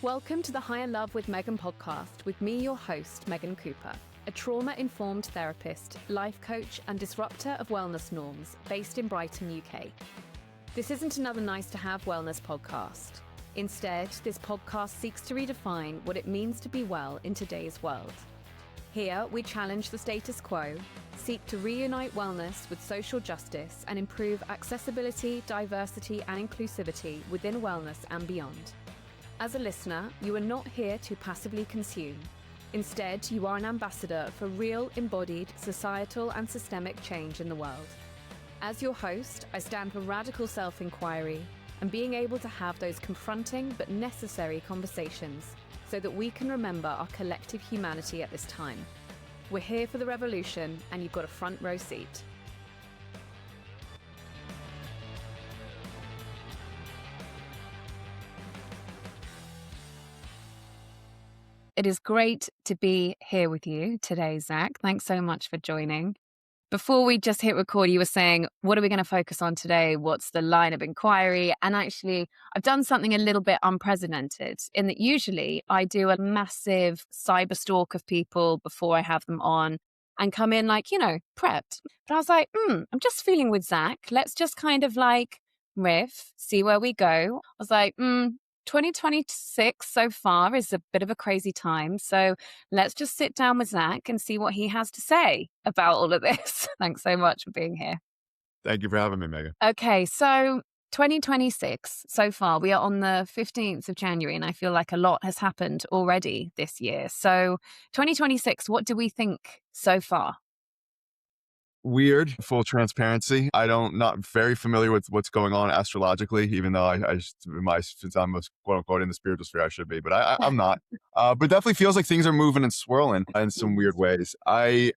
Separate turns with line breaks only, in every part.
Welcome to the Higher Love with Megan podcast with me, your host, Megan Cooper, a trauma-informed therapist, life coach and disruptor of wellness norms based in Brighton, UK. This isn't another nice-to-have wellness podcast. Instead, this podcast seeks to redefine what it means to be well in today's world. Here, we challenge the status quo, seek to reunite wellness with social justice and improve accessibility, diversity and inclusivity within wellness and beyond. As a listener, you are not here to passively consume. Instead, you are an ambassador for real, embodied, societal and systemic change in the world. As your host, I stand for radical self-inquiry and being able to have those confronting but necessary conversations so that we can remember our collective humanity at this time. We're here for the revolution and you've got a front row seat. It is great to be here with you today, Zack. Thanks so much for joining. Before we just hit record, you were saying, what are we going to focus on today? What's the line of inquiry? And actually, I've done something a little bit unprecedented in that usually I do a massive cyber stalk of people before I have them on and come in like, prepped. But I was like, I'm just feeling with Zack. Let's just kind of like riff, see where we go. I was like, 2026 so far is a bit of a crazy time. So let's just sit down with Zack and see what he has to say about all of this. Thanks so much for being here.
Thank you for having me, Megan.
Okay, so 2026 so far, we are on the 15th of January and I feel like a lot has happened already this year. So 2026, what do we think so far?
Weird, full transparency. Not very familiar with what's going on astrologically, even though since I'm quote unquote in the spiritual sphere, I should be, but I'm not. But definitely feels like things are moving and swirling in some weird ways. I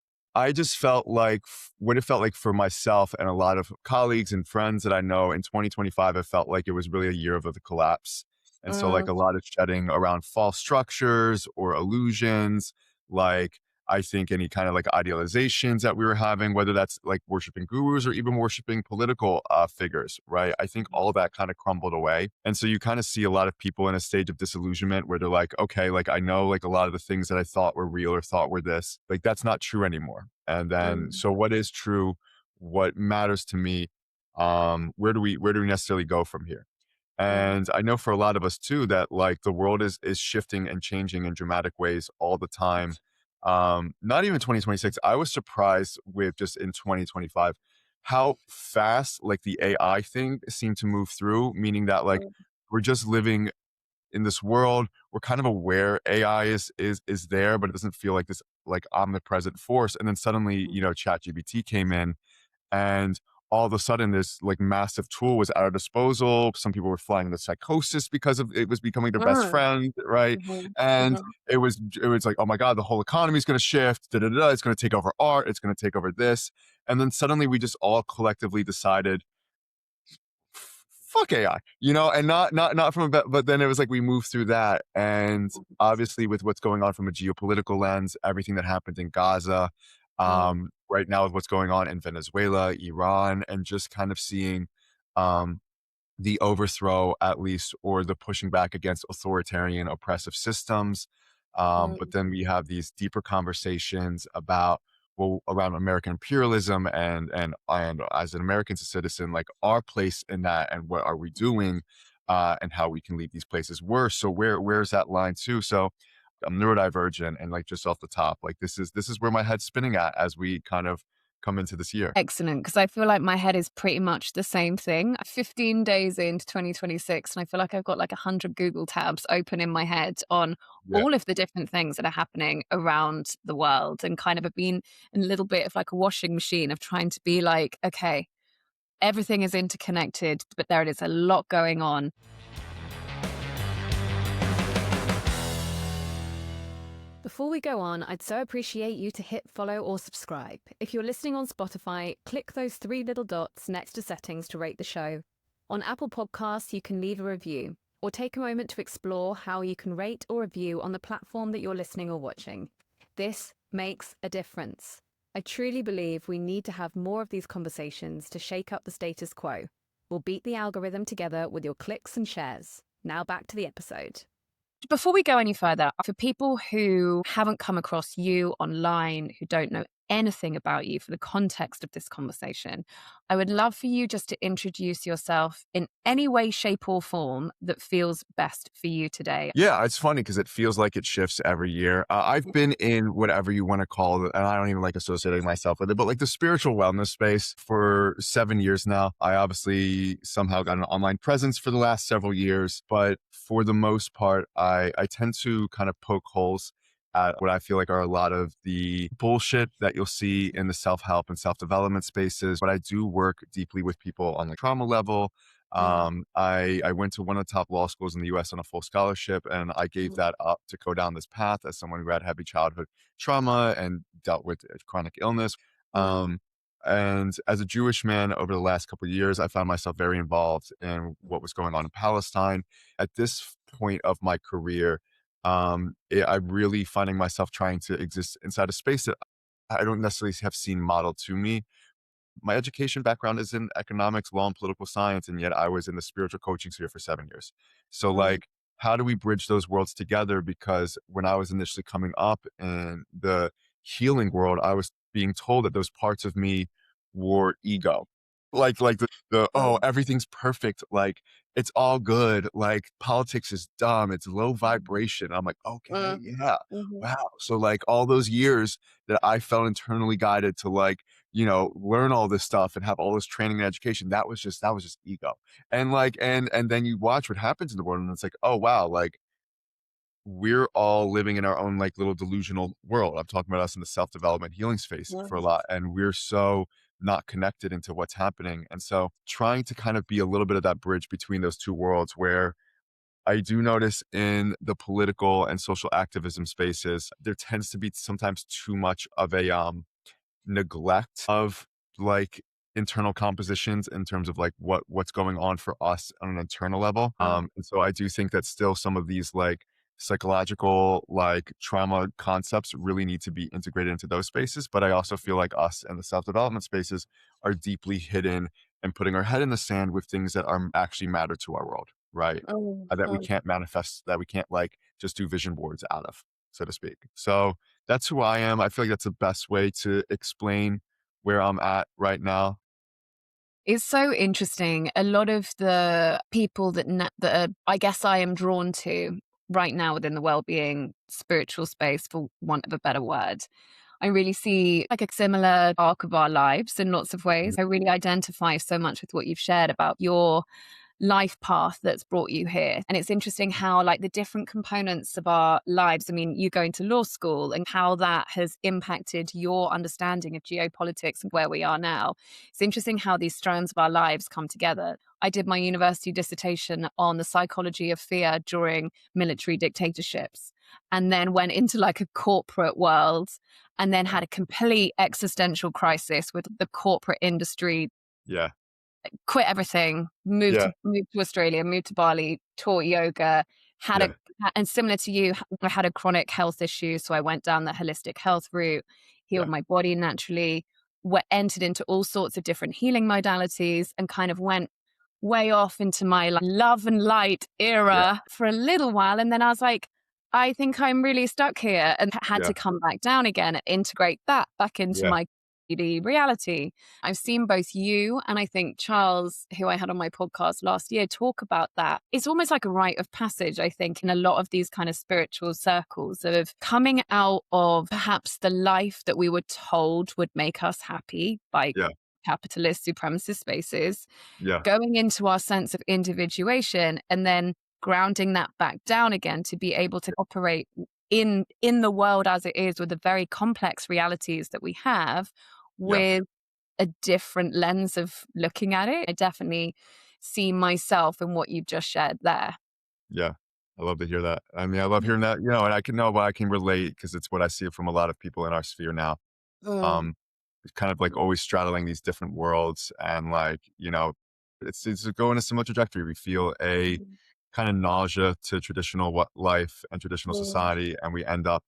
just felt like what it felt like for myself and a lot of colleagues and friends that I know in 2025, it felt like it was really a year of the collapse. And so like a lot of shedding around false structures or illusions, like I think any kind of like idealizations that we were having, whether that's like worshiping gurus or even worshiping political figures, right? I think all of that kind of crumbled away. And so you kind of see a lot of people in a stage of disillusionment where they're like, okay, like I know like a lot of the things that I thought were real or thought were this, like that's not true anymore. And then, so what is true? What matters to me? Where do we necessarily go from here? And I know for a lot of us too, that like the world is shifting and changing in dramatic ways all the time. Not even 2026. I was surprised with just in 2025 how fast like the AI thing seemed to move through, meaning that like we're just living in this world. We're kind of aware AI is there, but it doesn't feel like this like omnipresent force. And then suddenly, ChatGPT came in and all of a sudden this like massive tool was at our disposal. Some people were flying into psychosis because of it was becoming their best friend, right? And it was like, oh my God, the whole economy is going to shift. It's going to take over art. It's going to take over this. And then suddenly we just all collectively decided, fuck AI, and not from a, but then it was like we moved through that. And obviously with what's going on from a geopolitical lens, everything that happened in Gaza, right now with what's going on in Venezuela, Iran, and just kind of seeing the overthrow at least, or the pushing back against authoritarian oppressive systems. But then we have these deeper conversations about, well, around American imperialism and as an American citizen, like our place in that and what are we doing and how we can leave these places worse. So where's that line too? So I'm neurodivergent, and like just off the top, like this is where my head's spinning at as we kind of come into this year.
Excellent, because I feel like my head is pretty much the same thing. 15 days into 2026, and I feel like I've got like 100 Google tabs open in my head on all of the different things that are happening around the world, and kind of have been in a little bit of like a washing machine of trying to be like, okay, everything is interconnected, but there it is, a lot going on. Before we go on, I'd so appreciate you to hit follow or subscribe. If you're listening on Spotify, click those 3 little dots next to settings to rate the show. On Apple Podcasts, you can leave a review or take a moment to explore how you can rate or review on the platform that you're listening or watching. This makes a difference. I truly believe we need to have more of these conversations to shake up the status quo. We'll beat the algorithm together with your clicks and shares. Now back to the episode. Before we go any further, for people who haven't come across you online, who don't know anything about you for the context of this conversation, I would love for you just to introduce yourself in any way, shape, or form that feels best for you today.
Yeah, it's funny because it feels like it shifts every year. I've been in whatever you want to call it, and I don't even like associating myself with it, but like the spiritual wellness space for 7 years now. I obviously somehow got an online presence for the last several years, but for the most part, I tend to kind of poke holes at what I feel like are a lot of the bullshit that you'll see in the self-help and self-development spaces. But I do work deeply with people on the trauma level.
Mm,
I went to one of the top law schools in the US on a full scholarship, and I gave
mm,
that up to go down this path as someone who had heavy childhood trauma and dealt with chronic illness.
mm,
Um, and as a Jewish man over the last couple of years, I found myself very involved in what was going on in Palestine. At this point of my career, I'm really finding myself trying to exist inside a space that I don't necessarily have seen modeled to me. My education background is in economics, law, and political science, and yet I was in the spiritual coaching sphere for 7 years. So,
mm,
like, how do we bridge those worlds together? Because when I was initially coming up in the healing world, I was being told that those parts of me were ego. Like the oh,
mm,
everything's perfect, like it's all good, like politics is dumb, it's low
mm,
vibration. I'm like, okay,
mm,
yeah,
mhm,
wow. So like all those years that I felt internally guided to like learn all this stuff and have all this training and education. That was just ego. And like, and then you watch what happens in the world and it's like, oh wow, like we're all living in our own like little delusional world. I'm talking about us in the self-development healing space for a
mhm,
lot. And we're so not connected into what's happening. And so trying to kind of be a little bit of that bridge between those two worlds where I do notice in the political and social activism spaces, there tends to be sometimes too much of a neglect of like internal compositions in terms of like what's going on for us on an internal level.
mm,
And so I do think that still some of these like psychological like trauma concepts really need to be integrated into those spaces. But I also feel like us and the self-development spaces are deeply hidden and putting our head in the sand with things that are actually matter to our world, right?
mm,
That we
mm.
can't manifest, that we can't like just do vision boards out of, so to speak. So that's who I am. I feel like that's the best way to explain where I'm at right now.
It's so interesting. A lot of the people that I guess I am drawn to right now within the well-being spiritual space, for want of a better word, I really see like a similar arc of our lives in lots of ways.
Mhm.
I really identify so much with what you've shared about your life path that's brought you here. And it's interesting how, like, the different components of our lives, I mean, you going to law school and how that has impacted your understanding of geopolitics and where we are now. It's interesting how these strands of our lives come together. I did my university dissertation on the psychology of fear during military dictatorships and then went into like a corporate world and then had a complete existential crisis with the corporate industry,
Yeah,
quit everything,
yeah,
moved to Australia, moved to Bali, taught yoga, had a
yeah,
and similar to you, I had a chronic health issue, so I went down the holistic health route, healed
yeah,
my body naturally, entered into all sorts of different healing modalities, and kind of went way off into my like, love and light
yeah,
era for a little while, and then I was like, I think I'm really stuck here, and had
yeah,
to come back down again and integrate that back into
yeah,
my reality. I've seen both you and I think Charles, who I had on my podcast last year, talk about that. It's almost like a rite of passage, I think, in a lot of these kind of spiritual circles of coming out of perhaps the life that we were told would make us happy by
yeah,
capitalist supremacist spaces,
yeah,
going into our sense of individuation and then grounding that back down again to be able to operate in the world as it is with the very complex realities that we have
yeah,
with a different lens of looking at it. I definitely see myself in what you've just shared there.
yeah. I love to hear that. I mean, I love hearing that, and I can know, but I can relate because it's what I see from a lot of people in our sphere now.
Mm,
Um, it's kind of like always straddling these different worlds and like, it's going a similar trajectory. We feel a
mm,
kind of nausea to traditional what life and traditional
mm,
society, and we end up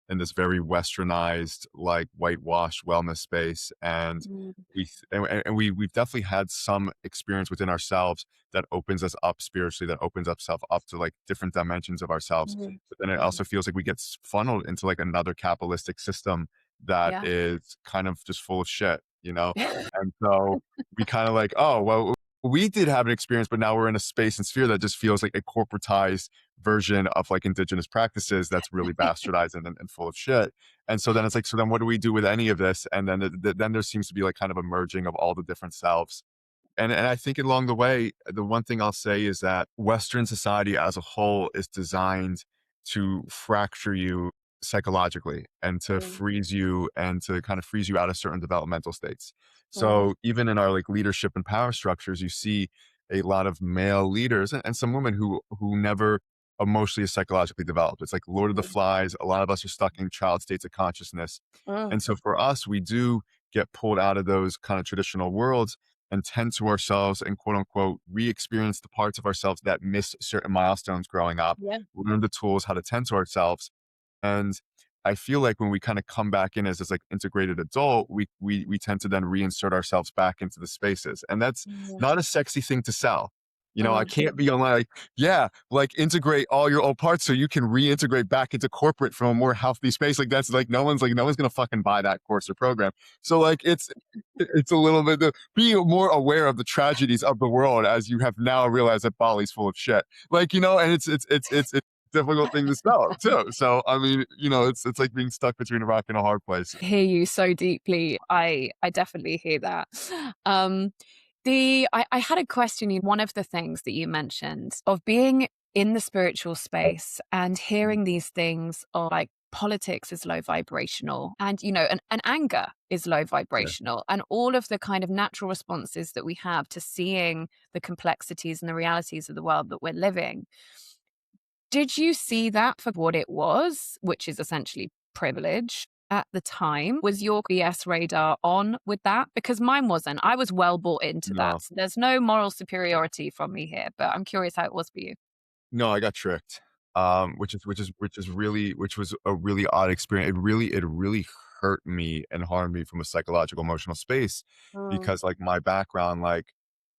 in this very westernized, like whitewashed wellness space. And
Mm,
we've definitely had some experience within ourselves that opens us up spiritually, that opens up self up to like different dimensions of ourselves.
mm,
But then it
mm.
also feels like we get funneled into like another capitalistic system that
Yeah.
is kind of just full of shit, you know? And so we kind of like, oh, well, we did have an experience, but now we're in a space and sphere that just feels like a corporatized version of like indigenous practices that's really bastardized and full of shit. And so then it's like, so then what do we do with any of this? And then then there seems to be like kind of a merging of all the different selves. And I think along the way, the one thing I'll say is that Western society as a whole is designed to fracture you psychologically and to
Mm,
freeze you and to kind of freeze you out of certain developmental states.
mm,
So even in our like leadership and power structures, you see a lot of male leaders and some women who never emotionally or psychologically developed. It's like Lord of the
mm,
Flies. A lot of us are stuck in child states of consciousness.
mm.
And so for us, we do get pulled out of those kind of traditional worlds and tend to ourselves and quote unquote re-experience the parts of ourselves that missed certain milestones growing up,
Yeah.
learn the tools how to tend to ourselves. And I feel like when we kind of come back in as this like integrated adult, we tend to then reinsert ourselves back into the spaces. And that's
Mm,
not a sexy thing to sell. You know, I
mm.
can't be on like, yeah, like integrate all your old parts so you can reintegrate back into corporate from a more healthy space. Like that's like no one's gonna fucking buy that course or program. So like it's a little bit be more aware of the tragedies of the world as you have now realized that Bali's full of shit. Like, you know, and it's a difficult thing to sell too. So I mean, you know, it's like being stuck between a rock and a hard place.
Hear you so deeply. I definitely hear that. Um, I had a question. One of the things that you mentioned of being in the spiritual space and hearing these things of like politics is low vibrational and and anger is low
Yeah.
vibrational and all of the kind of natural responses that we have to seeing the complexities and the realities of the world that we're living. Did you see that for what it was, which is essentially privilege at the time? Was your BS radar on with that? Because mine wasn't. I was well bought into that.
No.
So there's no moral superiority from me here, but I'm curious how it was for you.
No, I got tricked. Which was a really odd experience. It really hurt me and harmed me from a psychological emotional space
Mm,
because like my background, like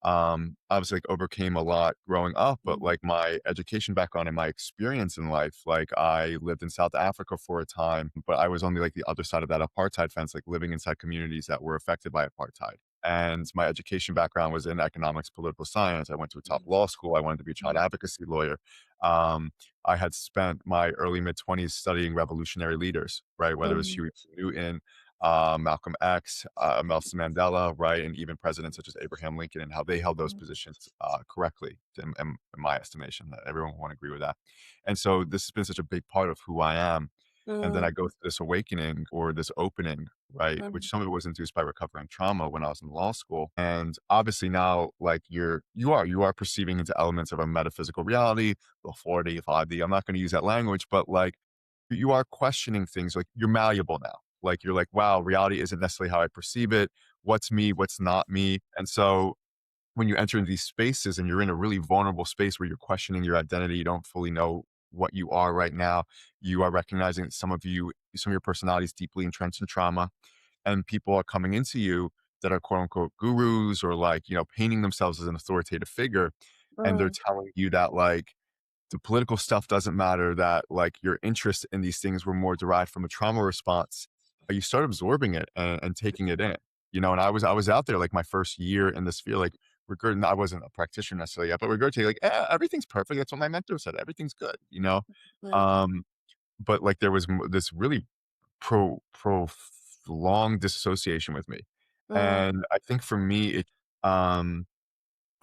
obviously like overcame a lot growing up, but
mm,
like my education background and my experience in life, like I lived in South Africa for a time, but I was on the like the other side of that apartheid fence, like living inside communities that were affected by apartheid. And my education background was in economics, political science. I went to a top law school. I wanted to be a child
mm,
advocacy lawyer. Um, I had spent my early mid 20s studying revolutionary leaders, right? Whether it was
mm,
Huey P. Newton, Malcolm X, Nelson Mandela, right? And even presidents such as Abraham Lincoln and how they held those
mm,
positions correctly, in my estimation. That everyone won't agree with that. And so this has been such a big part of who I am. And then
mm,
I go through this awakening or this opening, right?
mm,
Which some of it was induced by recovering trauma when I was in law school. And obviously now, like you are perceiving into elements of a metaphysical reality, the 4D, 5D. I'm not going to use that language, but like you are questioning things. Like you're malleable now. Like you're like, wow, reality isn't necessarily how I perceive it. What's me? What's not me? And so when you enter into these spaces and you're in a really vulnerable space where you're questioning your identity, you don't fully know what you are right now. You are recognizing that some of your personality is deeply entrenched in trauma, and people are coming into you that are quote unquote gurus or like, you know, painting themselves as an authoritative figure. And they're
mm,
telling you that like the political stuff doesn't matter, that like your interest in these things were more derived from a trauma response. You start absorbing it and taking it in, you know, and I was out there like my first year in this field, like regarding, I wasn't a practitioner necessarily yet, but regurgitating like, everything's perfect. That's what my mentor said. Everything's good, you know?
mm,
Um, but like there was this really prolonged disassociation with me.
mm,
And I think for me, um,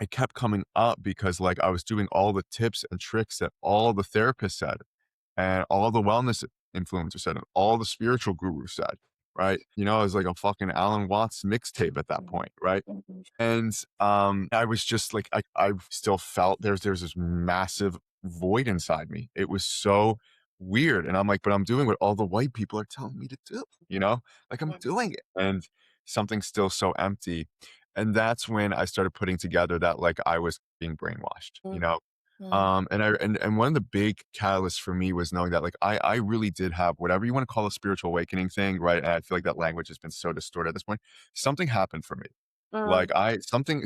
it kept coming up because like I was doing all the tips and tricks that all the therapists said and all the wellness influencers said and all the spiritual gurus said, right? You know, I was like a fucking Alan Watts mixtape at that
mm,
point, right?
mm,
And I was just like, I still felt there's this massive void inside me. It was so weird. And I'm like, but I'm doing what all the white people are telling me to do, you know? Like I'm
mm,
doing it. And something's still so empty. And that's when I started putting together that like I was being brainwashed, you
mm,
know?
Mm,
And one of the big catalysts for me was knowing that like I really did have whatever you want to call a spiritual awakening thing, right? And I feel like that language has been so distorted at this point. Something happened for me.
mm,
Like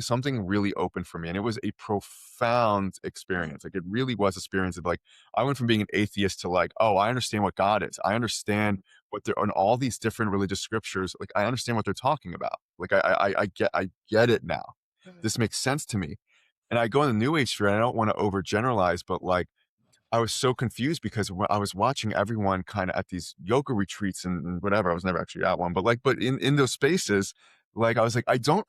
something really opened for me, and it was a profound experience. Like it really was a experience of like I went from being an atheist to like, oh, I understand what God is. I understand what they're on all these different religious scriptures. Like I understand what they're talking about. Like I get it now.
mm,
This makes sense to me. And I go in the new age sphere, and I don't want to overgeneralize, but like I was so confused because I was watching everyone kind of at these yoga retreats and whatever. I was never actually at one, but like, but in those spaces, like I was like, I don't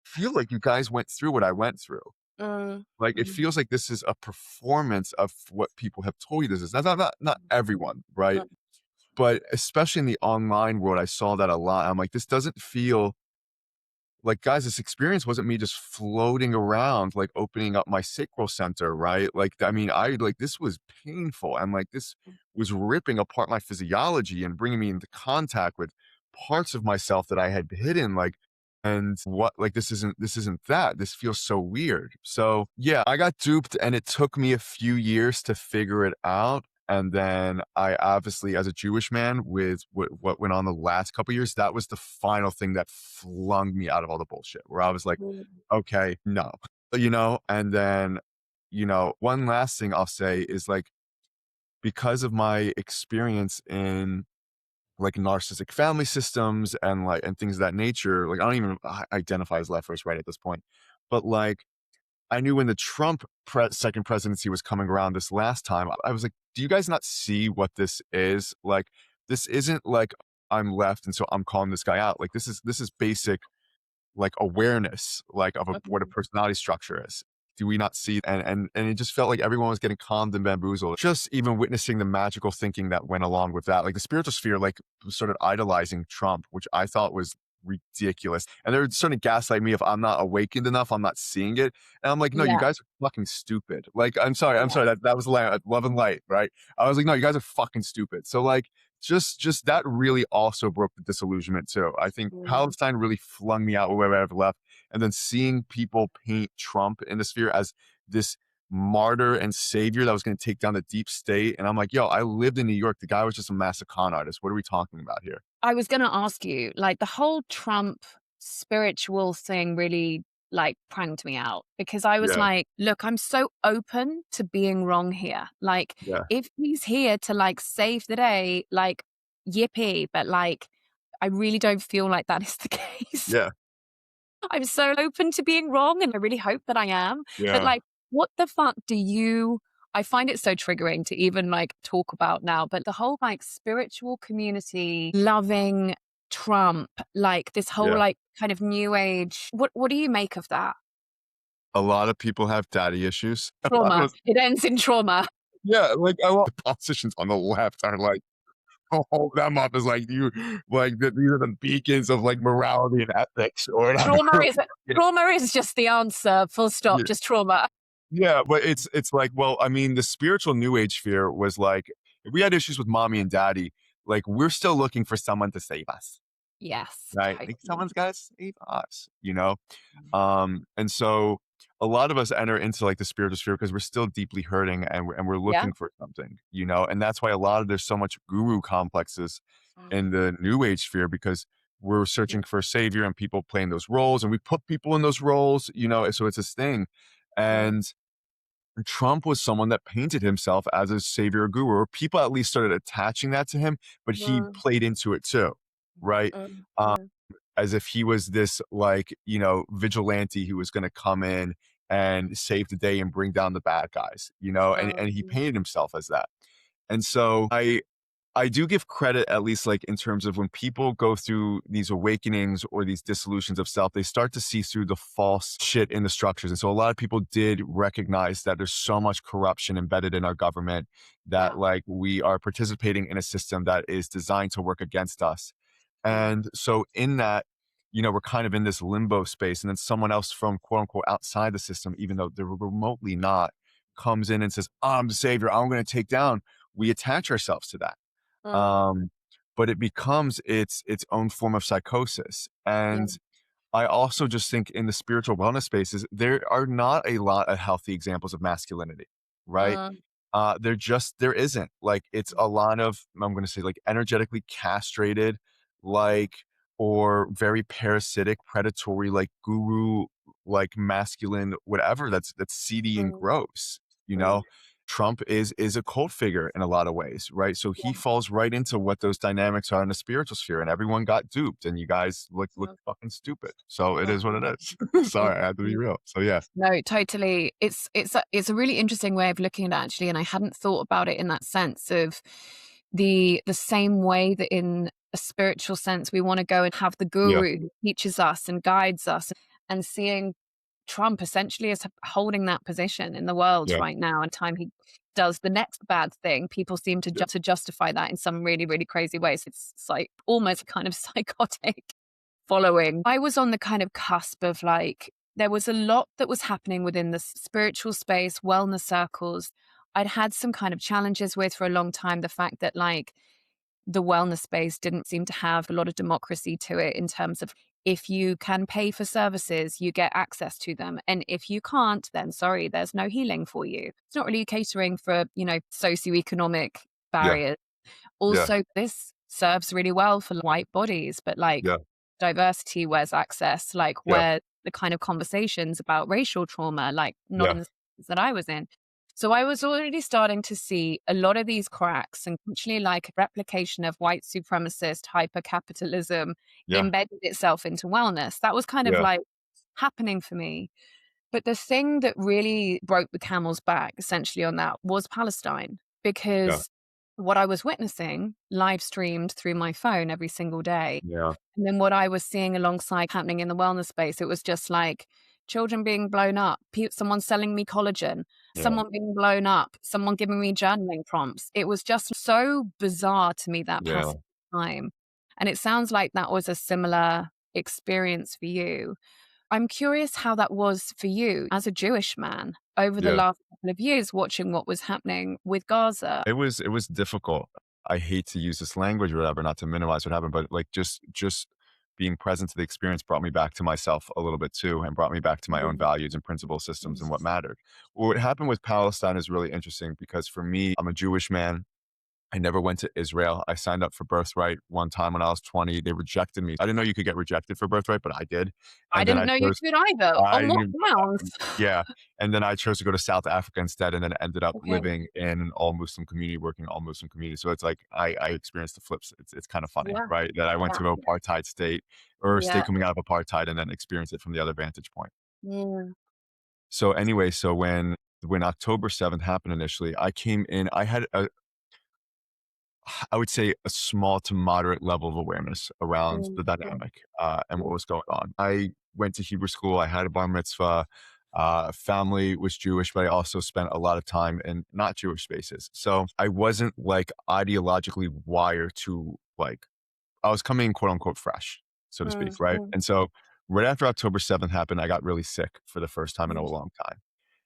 feel like you guys went through what I went through.
mm,
Like it
mm,
feels like this is a performance of what people have told you this is. Not everyone, right?
mm,
But especially in the online world, I saw that a lot. I'm like, this doesn't feel like, guys, this experience wasn't me just floating around, like opening up my sacral center, right? Like, I mean, I like this was painful. And like this was ripping apart my physiology and bringing me into contact with parts of myself that I had hidden. Like, and what, like, this isn't that. This feels so weird. So, yeah, I got duped, and it took me a few years to figure it out. And then I obviously, as a Jewish man, with what went on the last couple years, that was the final thing that flung me out of all the bullshit. Where I was like,
mm.
okay, no, And then, one last thing I'll say is like because of my experience in like narcissistic family systems and like and things of that nature, like I don't even identify as left versus right at this point, but like I knew when the Trump second presidency was coming around this last time, I was like, do you guys not see what this is? Like, this isn't like I'm left and so I'm calling this guy out. Like, this is basic like awareness, like of what a
Mhm.
personality structure is. Do we not see? And it just felt like everyone was getting calmed and bamboozled. Just even witnessing the magical thinking that went along with that, like the spiritual sphere, like started idolizing Trump, which I thought was ridiculous. And they're starting to gaslight me if I'm not awakened enough, I'm not seeing it. And I'm like, no, you
Yeah,
guys are fucking stupid. Like, I'm
yeah.
sorry. That was love and light, right? I was like, no, you guys are fucking stupid. So like, just that really also broke the disillusionment too. I think
Mm,
Palestine really flung me out wherever I've left. And then seeing people paint Trump in the sphere as this martyr and savior that was going to take down the deep state. And I'm like, yo, I lived in New York. The guy was just a massive con artist. What are we talking about here?
I was gonna ask you, like, the whole Trump spiritual thing really, like, pranked me out because I was
Yeah,
like, "Look, I'm so open to being wrong here. Like,
yeah,
if he's here to, like, save the day, like, yippee, but, like, I really don't feel like that is the case."
yeah,
I'm so open to being wrong, and I really hope that I am. But,
yeah.
like, what the fuck do you I find it so triggering to even, like, talk about now, but the whole, like, spiritual community loving Trump, like, this whole,
Yeah.
like, kind of new age what do you make of that?
A lot of people have daddy issues. A lot of
Trauma.
us,
It ends in trauma.
yeah, like a lot of politicians on the left are like, hold them up as like you, like these are the beacons of like morality and ethics or whatever.
Trauma is trauma is just the answer, full stop,
Yeah,
just trauma.
yeah, but it's like, well, I mean, the spiritual new age sphere was like, if we had issues with mommy and daddy, like we're still looking for someone to save us,
Yes,
right? Like
totally.
someone's got to save us. And so a lot of us enter into like the spiritual sphere because we're still deeply hurting and we're
Yeah.
looking for something. And that's why a lot of there's so much guru complexes in
Mm,
the new age sphere because we're
yeah,
searching for a savior and people playing those roles and we put people in those roles. So it's this thing.
mm,
And Trump was someone that painted himself as a savior or guru, or people at least started attaching that to him, but he
mm,
played into it too, right?
mm,
Um,
mm,
as if he was this like, vigilante who was going to come in and save the day and bring down the bad guys, and he
mm,
painted himself as that. And so I do give credit, at least like in terms of when people go through these awakenings or these dissolutions of self, they start to see through the false shit in the structures. And so a lot of people did recognize that there's so much corruption embedded in our government that
yeah,
like we are participating in a system that is designed to work against us.
mm,
And so in that, we're kind of in this limbo space. And then someone else from quote unquote outside the system, even though they're remotely not, comes in and says, I'm the savior, I'm going to take down. We attach ourselves to that,
mm,
um, but it becomes its own form of psychosis.
yeah,
And I also just think in the spiritual wellness spaces, there are not a lot of healthy examples of masculinity. right? There isn't. Like, it's a lot of, I'm gonna say, like, energetically castrated, like, or very parasitic, predatory, like, guru, like, masculine, whatever, that's seedy and
mm,
gross, you
mm,
know? Trump is a cult figure in a lot of ways, right? So he
yeah,
falls right into what those dynamics are in the spiritual sphere, and everyone got duped, and you guys look
mm,
fucking stupid. So it
yeah,
is what it is.
mm,
Sorry, I had to be
mm.
real. So yeah.
No, totally. It's a really interesting way of looking at it actually, and I hadn't thought about it in that sense of the same way that in a spiritual sense we want to go and have the
Yeah.
guru who teaches us and guides us, and seeing Trump essentially as holding that position in the world
Yeah.
right now. And time he does the next bad thing, people seem to
Yeah.
to justify that in some really, really crazy ways. It's like almost kind of psychotic following. I was on the kind of cusp of like, there was a lot that was happening within the spiritual space, wellness circles. I'd had some kind of challenges with for a long time. The fact that like the wellness space didn't seem to have a lot of democracy to it in terms of if you can pay for services, you get access to them. And if you can't, then sorry, there's no healing for you. It's not really catering for, socioeconomic
Yeah.
barriers.
Yeah.
Also, this serves really well for white bodies, but like
Yeah.
diversity, where's access? Like
Yeah.
where the kind of conversations about racial trauma, like not
Yeah.
in the space that I was in. So I was already starting to see a lot of these cracks and actually like replication of white supremacist hyper capitalism
Yeah.
embedded itself into wellness. That was kind of
Yeah.
like happening for me. But the thing that really broke the camel's back essentially on that was Palestine,
Yeah.
because what I was witnessing live streamed through my phone every single day.
Yeah.
And then what I was seeing alongside happening in the wellness space, it was just like children being blown up, someone selling me collagen,
Yeah.
someone being blown up, someone giving me journaling prompts. It was just so bizarre to me, that
Yeah.
passage of time. And it sounds like that was a similar experience for you. I'm curious how that was for you as a Jewish man over the
Yeah.
last couple of years watching what was happening with Gaza.
It was difficult. I hate to use this language or whatever, not to minimize what happened, but like just being present to the experience brought me back to myself a little bit too, and brought me back to my own
Mm,
values and principle systems and what
mm.
mattered. What happened with Palestine is really interesting because for me, I'm a Jewish man. I never went to Israel. I signed up for Birthright one time when I was 20. They rejected me. I didn't know you could get rejected for Birthright, but I did.
I
And then
didn't
I
know you
chose
could either.
I
On what
knew
grounds?
yeah, and then I chose to go to South Africa instead, and then ended up
Okay.
living in an all Muslim community, working in all Muslim community. So it's like I experienced the flips. It's kind of funny,
Yeah,
right? That I went
yeah,
to an apartheid state or a state
yeah.
coming out of apartheid, and then experienced it from the other vantage point.
Mm,
So anyway, so when October 7th happened initially, I came in. I had I would say a small to moderate level of awareness around
mm,
the
mm,
dynamic and what
mm,
was going on. I went to Hebrew school. I had a bar mitzvah. Family was Jewish, but I also spent a lot of time in not Jewish spaces. So I wasn't like ideologically wired to like, I was coming in quote unquote fresh, so to speak.
mm,
Right.
mm,
And so right after October 7th happened, I got really sick for the first time in a
mm,
long time.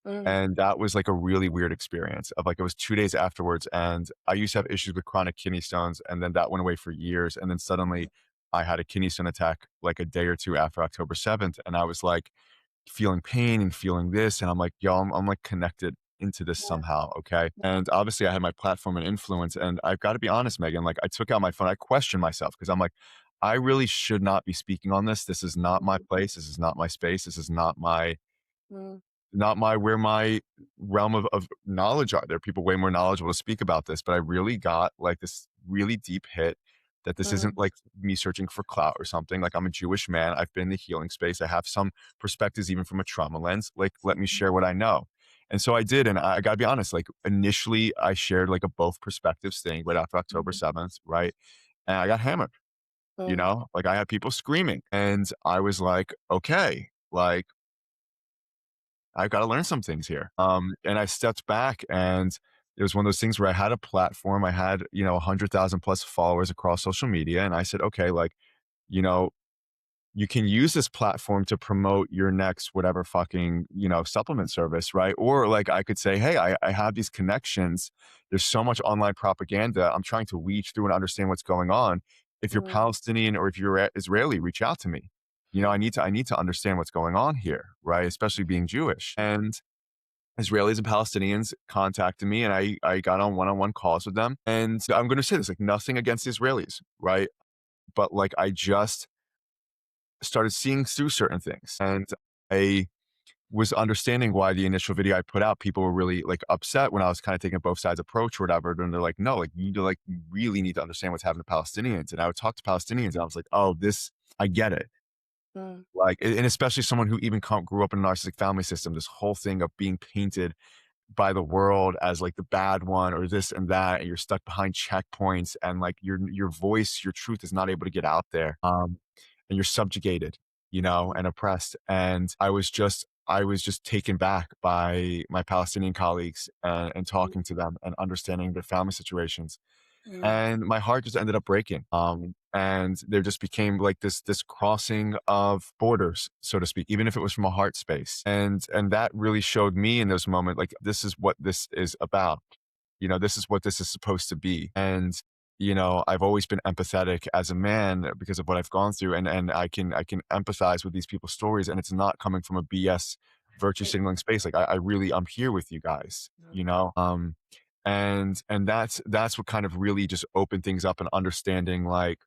mm,
And that was like a really weird experience of like, it was 2 days afterwards, and I used to have issues with chronic kidney stones, and then that went away for years, and then suddenly I had a kidney stone attack like a day or 2 after October 7th, and I was like feeling pain and feeling this, and I'm like, "Yo, I'm like connected into this
yeah,
somehow, okay?" And obviously I had my platform and influence, and I've gotta be honest, Megan, like I took out my phone, I questioned myself because 'cause I'm like, "I really should not be speaking on this. This is not my
mm,
place. This is not my space. This is not my
mm,
not my where my realm of knowledge are. There are people way more knowledgeable to speak about this, but I really got like this really deep hit that this isn't
mm,
like me searching for clout or something. Like I'm a Jewish man. I've been in the healing space. I have some perspectives even from a trauma lens. Like let me share what I know. And so I did. And I gotta be honest, like initially I shared like a both perspectives thing right after October
mm,
7th, right? And I got hammered,
mm,
like I had people screaming. And I was like, okay, like I've got to learn some things here. And I stepped back, and it was one of those things where I had a platform. I had, 100,000 plus followers across social media. And I said, okay, like, you know, you can use this platform to promote your next whatever fucking, supplement service, right? Or like I could say, hey, I have these connections. There's so much online propaganda. I'm trying to weed through and understand what's going on. If you're
mm,
Palestinian or if you're Israeli, reach out to me.
mm,
I need to understand what's going on here, right? Especially being Jewish. And Israelis and Palestinians contacted me, and I got on one-on-one calls with them. And I'm going to say this, like, nothing against the Israelis, right? But like, I just started seeing through certain things, and I was understanding why the initial video I put out, people were really like upset when I was kind of taking both sides approach or whatever. And they're like, no, like you need to like, you really need to understand what's happening to Palestinians. And I would talk to Palestinians and I was like, oh, this, I get it.
Mm,
Like, and especially someone who even grew up in a narcissistic family system, this whole thing of being painted by the world as like the bad one or this and that, and you're stuck behind checkpoints, and like your voice, your truth is not able to get out there. And you're subjugated,
mm,
and oppressed. And I was just taken back by my Palestinian colleagues, and
mm,
talking to them and understanding their family situations,
mm,
and my heart just ended up breaking. And there just became like this crossing of borders, so to speak, even if it was from a heart space. And that really showed me in those moments, like, this is what this is about. This is what this is supposed to be. And I've always been empathetic as a man because of what I've gone through, and I can empathize with these people's stories, and it's not coming from a BS virtue signaling space. Like, I really, I'm here with you guys, and that's what kind of really just opened things up, and understanding, like,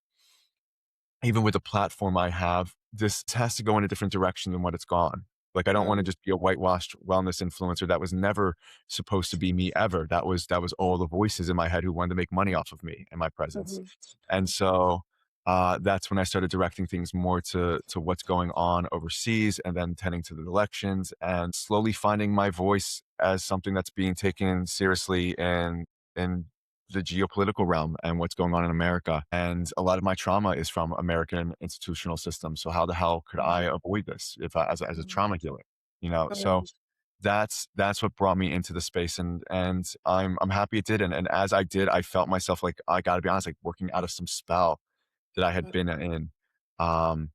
even with the platform I have, this has to go in a different direction than what it's gone. Like, I don't want to
mm,
just be a whitewashed wellness influencer. That was never supposed to be me ever. That was all the voices in my head who wanted to make money off of me and my presence.
mhm,
And so that's when I started directing things more to what's going on overseas, and then tending to the elections, and slowly finding my voice as something that's being taken seriously in the geopolitical realm and what's going on in America. And a lot of my trauma is from American institutional systems. So how the hell could I
mm,
avoid this if I, as a
mm,
trauma healer? So
mm,
that's what brought me into the space, and I'm happy it did. And as I did, I felt myself, like, I got to be honest, like, working out of some spell that I had
mm,
been in. Um,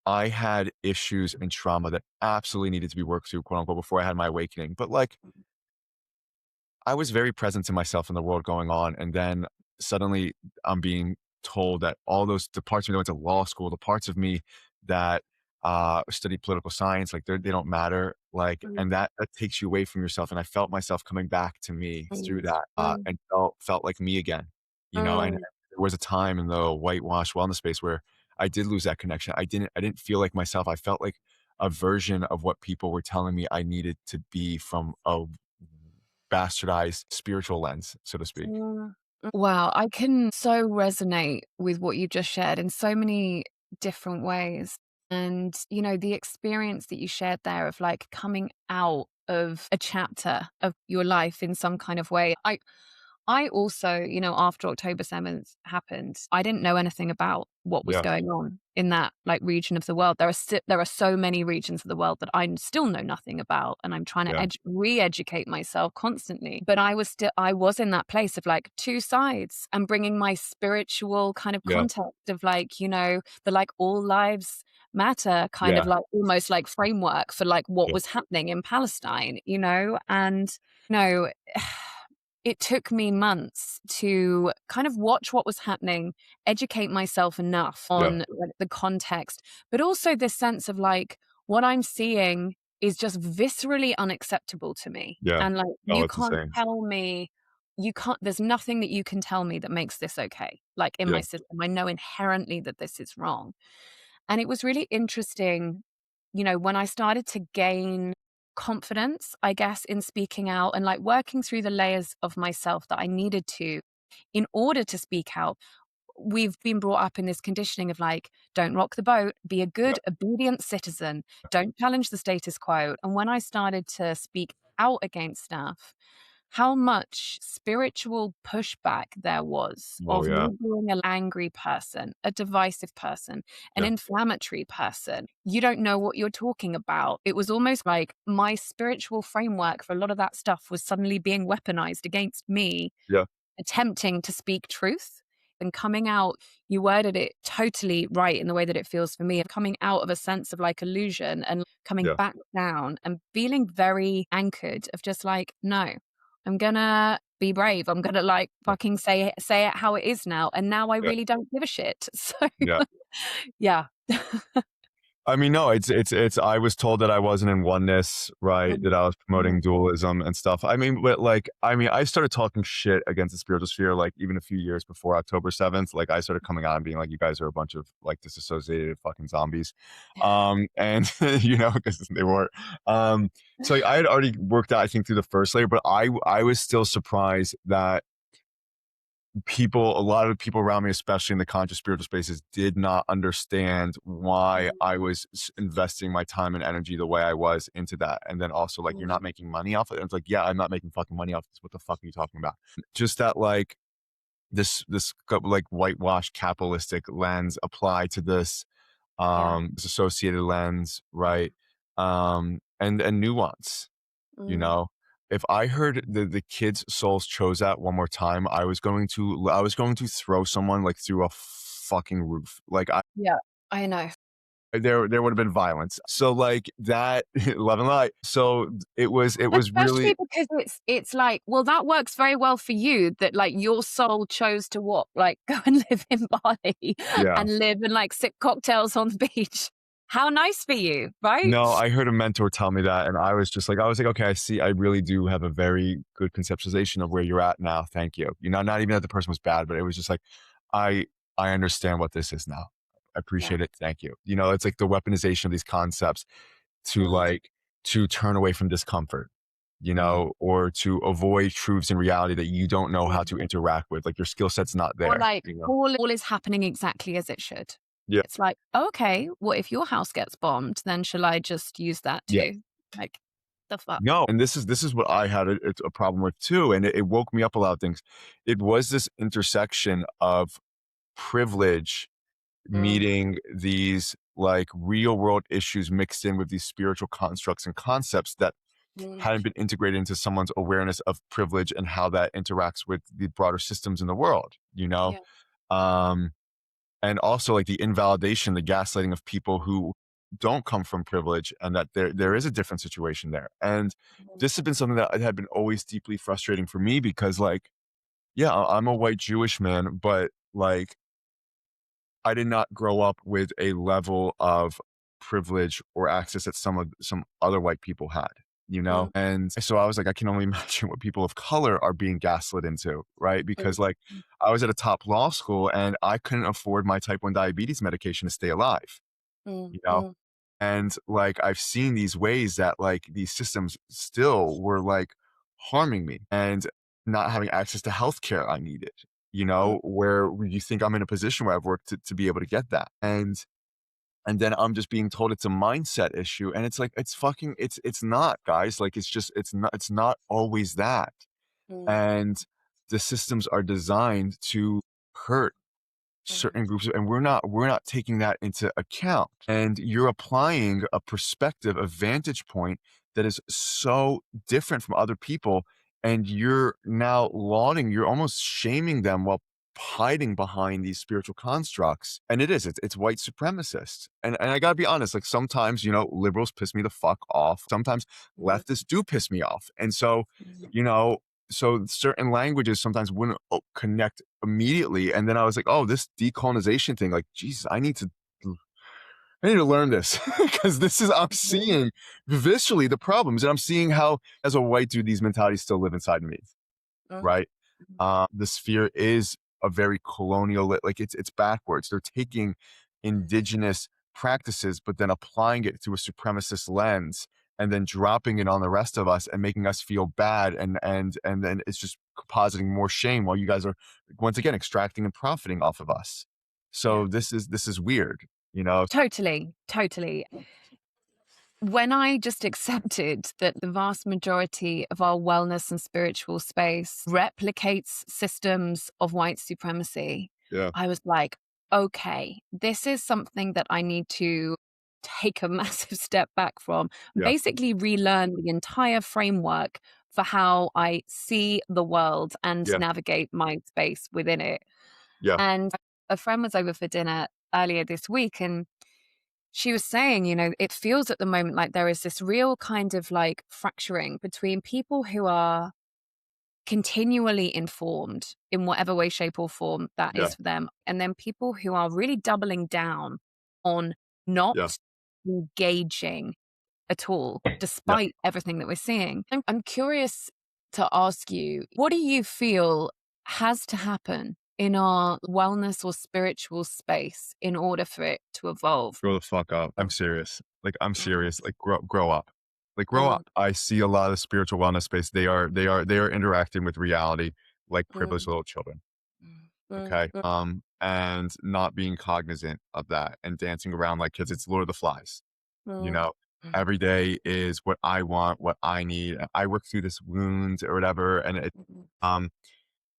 I had issues and trauma that absolutely needed to be worked through, quote unquote, before I had my awakening. But like, I was very present to myself in the world going on, and then suddenly I'm being told that all the parts of me that went to law school, the parts of me that studied political science, like, they don't matter, like,
mm,
and that takes you away from yourself. And I felt myself coming back to me through that,
mm,
and felt like me again, and
mm,
there was a time in the whitewash wellness space where I did lose that connection. I didn't feel like myself. I felt like a version of what people were telling me I needed to be, from a bastardized spiritual lens, so to speak.
mm. Wow, I can so resonate with what you just shared in so many different ways. And, the experience that you shared there of like coming out of a chapter of your life in some kind of way. I also, after October 7th happened, I didn't know anything about what was
Yeah,
going on in that like region of the world. There are so many regions of the world that I still know nothing about, and I'm trying to
yeah,
re-educate myself constantly. But I was in that place of like two sides, and bringing my spiritual kind of
yeah,
context of like, the like all lives matter kind of
yeah,
like almost like framework for like what
yeah,
was happening in Palestine, and no, it took me months to kind of watch what was happening, educate myself enough
yeah,
on like, the context, but also this sense of like what I'm seeing is just viscerally unacceptable to me.
yeah.
And like,
Oh,
you
it's
can't
insane.
tell me, there's nothing that you can tell me that makes this okay. Like in my
Yeah,
system, I know inherently that this is wrong. And it was really interesting, when I started to gain confidence, I guess, in speaking out and like working through the layers of myself that I needed to in order to speak out. We've been brought up in this conditioning of like, don't rock the boat, be a
yeah,
good, obedient citizen, don't challenge the status quo. And when I started to speak out against stuff, how much spiritual pushback there was
oh,
of me
yeah,
being an angry person, a divisive person, an
yeah,
inflammatory person. You don't know what you're talking about. It was almost like my spiritual framework for a lot of that stuff was suddenly being weaponized against me
yeah,
attempting to speak truth and coming out. You worded it totally right in the way that it feels for me, of coming out of a sense of like illusion and coming
yeah,
back down and feeling very anchored of just like, no, I'm gonna be brave. I'm gonna like
yeah,
fucking say it how it is now. And now I
yeah,
really don't give a shit. So
yeah.
yeah.
I mean, no, it's I was told that I wasn't in oneness, right? That I was
Mhm.
promoting dualism and stuff. I mean, but like, I mean, I started talking shit against the spiritual sphere, like even a few years before October 7th. Like I started coming out and being like, you guys are a bunch of like disassociated fucking zombies. And you know, because they were. So like, I had already worked out, I think, through the first layer, but I was still surprised that a lot of people around me, especially in the conscious spiritual spaces, did not understand why I was investing my time and energy the way I was into that. And then also, like, you're not making money off it. And it's like, yeah, I'm not making fucking money off this. What the fuck are you talking about? Just that, like, like whitewashed capitalistic lens apply to
Yeah.
this associated lens, right? And nuance. You
Mm.
know, if I heard the kids' souls chose that one more time, I was going to throw someone like through a fucking roof. Like
Yeah, I know.
there would have been violence. So like that love and light. So it was
Especially
really
because it's like, well, that works very well for you that like your soul chose to what? Like go and live in Bali
yeah.
and live and like sip cocktails on the beach. How nice for you, right?
No, I heard a mentor tell me that, and I was like, okay, I see. I really do have a very good conceptualization of where you're at now. Thank you. You know, not even that the person was bad, but it was just like, I I understand what this is now. I
Yeah.
appreciate it. Thank you. You know, it's like the weaponization of these concepts to
Mm,
like to turn away from discomfort, you
mm,
know, or to avoid truths in reality that you don't know how
mm.
to interact with. Like your skill set's not
Or
there.
like
You know.
all is happening exactly as it should.
Yeah.
It's like, okay, what if your house gets bombed? Then shall I just use that
Yeah.
too? Like the fuck?
No, and this is what I had a problem with too, and it woke me up a lot of things. It was this intersection of privilege
Mm,
meeting these like real world issues mixed in with these spiritual constructs and concepts that
mm,
hadn't been integrated into someone's awareness of privilege and how that interacts with the broader systems in the world, you know?
yeah.
Um, and also like the invalidation, the gaslighting of people who don't come from privilege, and that there is a different situation there. And
Mm,
this has been something that had been always deeply frustrating for me because like, yeah, I'm a white Jewish man, but like I did not grow up with a level of privilege or access that some other white people had, you know?
mm,
And so I was like, I can only imagine what people of color are being gaslit into, right?
mm,
Because like I was at a top law school and I couldn't afford my type 1 diabetes medication to stay alive,
mm,
you know?
mm,
And like I've seen these ways that like these systems still were like harming me and not having access to healthcare I needed, you
mm,
know, where you think I'm in a position where I've worked to be able to get that. And then I'm just being told it's a mindset issue. And it's like it's not, guys. Like it's not always that.
mm,
And the systems are designed to hurt
mm,
certain groups, and we're not taking that into account, and you're applying a perspective, a vantage point that is so different from other people, and you're almost shaming them while hiding behind these spiritual constructs. And it's white supremacist, and I gotta be honest, like sometimes, you know, liberals piss me the fuck off, sometimes
mm,
leftists do piss me off, and so,
mm,
you know, so certain languages sometimes wouldn't connect immediately. And then I was like, oh, this decolonization thing, like, Jesus, I need to learn this because I'm
mhm,
seeing visually the problems, and I'm seeing how, as a white dude, these mentalities still live inside me,
mm,
right? The sphere is a very colonial, like it's backwards. They're taking indigenous practices, but then applying it through a supremacist lens, and then dropping it on the rest of us and making us feel bad, and then it's just compositing more shame while you guys are once again extracting and profiting off of us.
yeah.
So this is weird, you know?
Totally, totally. When I just accepted that the vast majority of our wellness and spiritual space replicates systems of white supremacy,
Yeah,
I was like, okay, this is something that I need to take a massive step back from,
yeah,
basically relearn the entire framework for how I see the world and
yeah,
navigate my space within it.
yeah,
And a friend was over for dinner earlier this week, and she was saying, it feels at the moment like there is this real kind of like fracturing between people who are continually informed in whatever way, shape, or form that
yeah,
is for them, and then people who are really doubling down on
yeah,
not engaging at all,
Yeah.
despite everything that we're seeing. I'm curious to ask you, what do you feel has to happen in our wellness or spiritual space in order for it to evolve?
Grow the fuck up. I'm serious. Like, I'm
Mm,
serious. Like, grow up. Like, grow
mm,
up. I see a lot of spiritual wellness space. They are interacting with reality like privileged
mm,
little children.
mm, mm,
Okay. And not being cognizant of that and dancing around like kids. It's Lord of the Flies. You
mm,
know,
mm,
every day is what I want, what I need. I work through this wound or whatever, and
mm,
um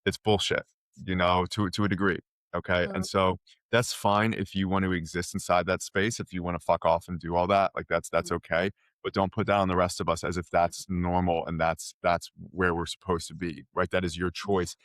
it's bullshit, to a degree. Okay. And
mm,
so that's fine if you want to exist inside that space, if you want to fuck off and do all that, like that's
mm,
okay. But don't put that on the rest of us as if that's normal and that's where we're supposed to be, right? That is your choice.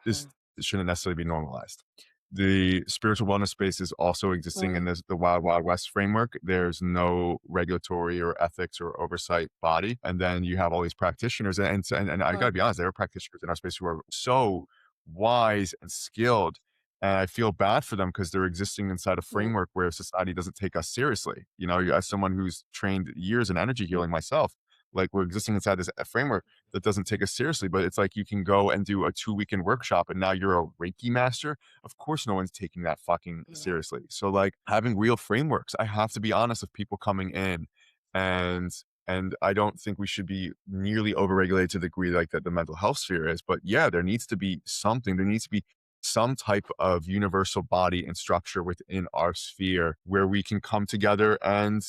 This
mm,
it shouldn't necessarily be normalized. The spiritual wellness space is also existing in
mm,
the Wild Wild West framework. There's no regulatory or ethics or oversight body. And then you have all these practitioners. And I got to
mm,
be honest, there are practitioners in our space who are so wise and skilled. And I feel bad for them because they're existing inside a
mm,
framework where society doesn't take us seriously. As someone who's trained years in energy
mm,
healing myself, like we're existing inside this framework that doesn't take us seriously. But it's like you can go and do a 2 weekend workshop and now you're a Reiki master. Of course, no one's taking that fucking
mm,
seriously. So, like, having real frameworks, I have to be honest with people coming in, and I don't think we should be nearly overregulated to the degree like that the mental health sphere is. But yeah, there needs to be something. There needs to be some type of universal body and structure within our sphere where we can come together and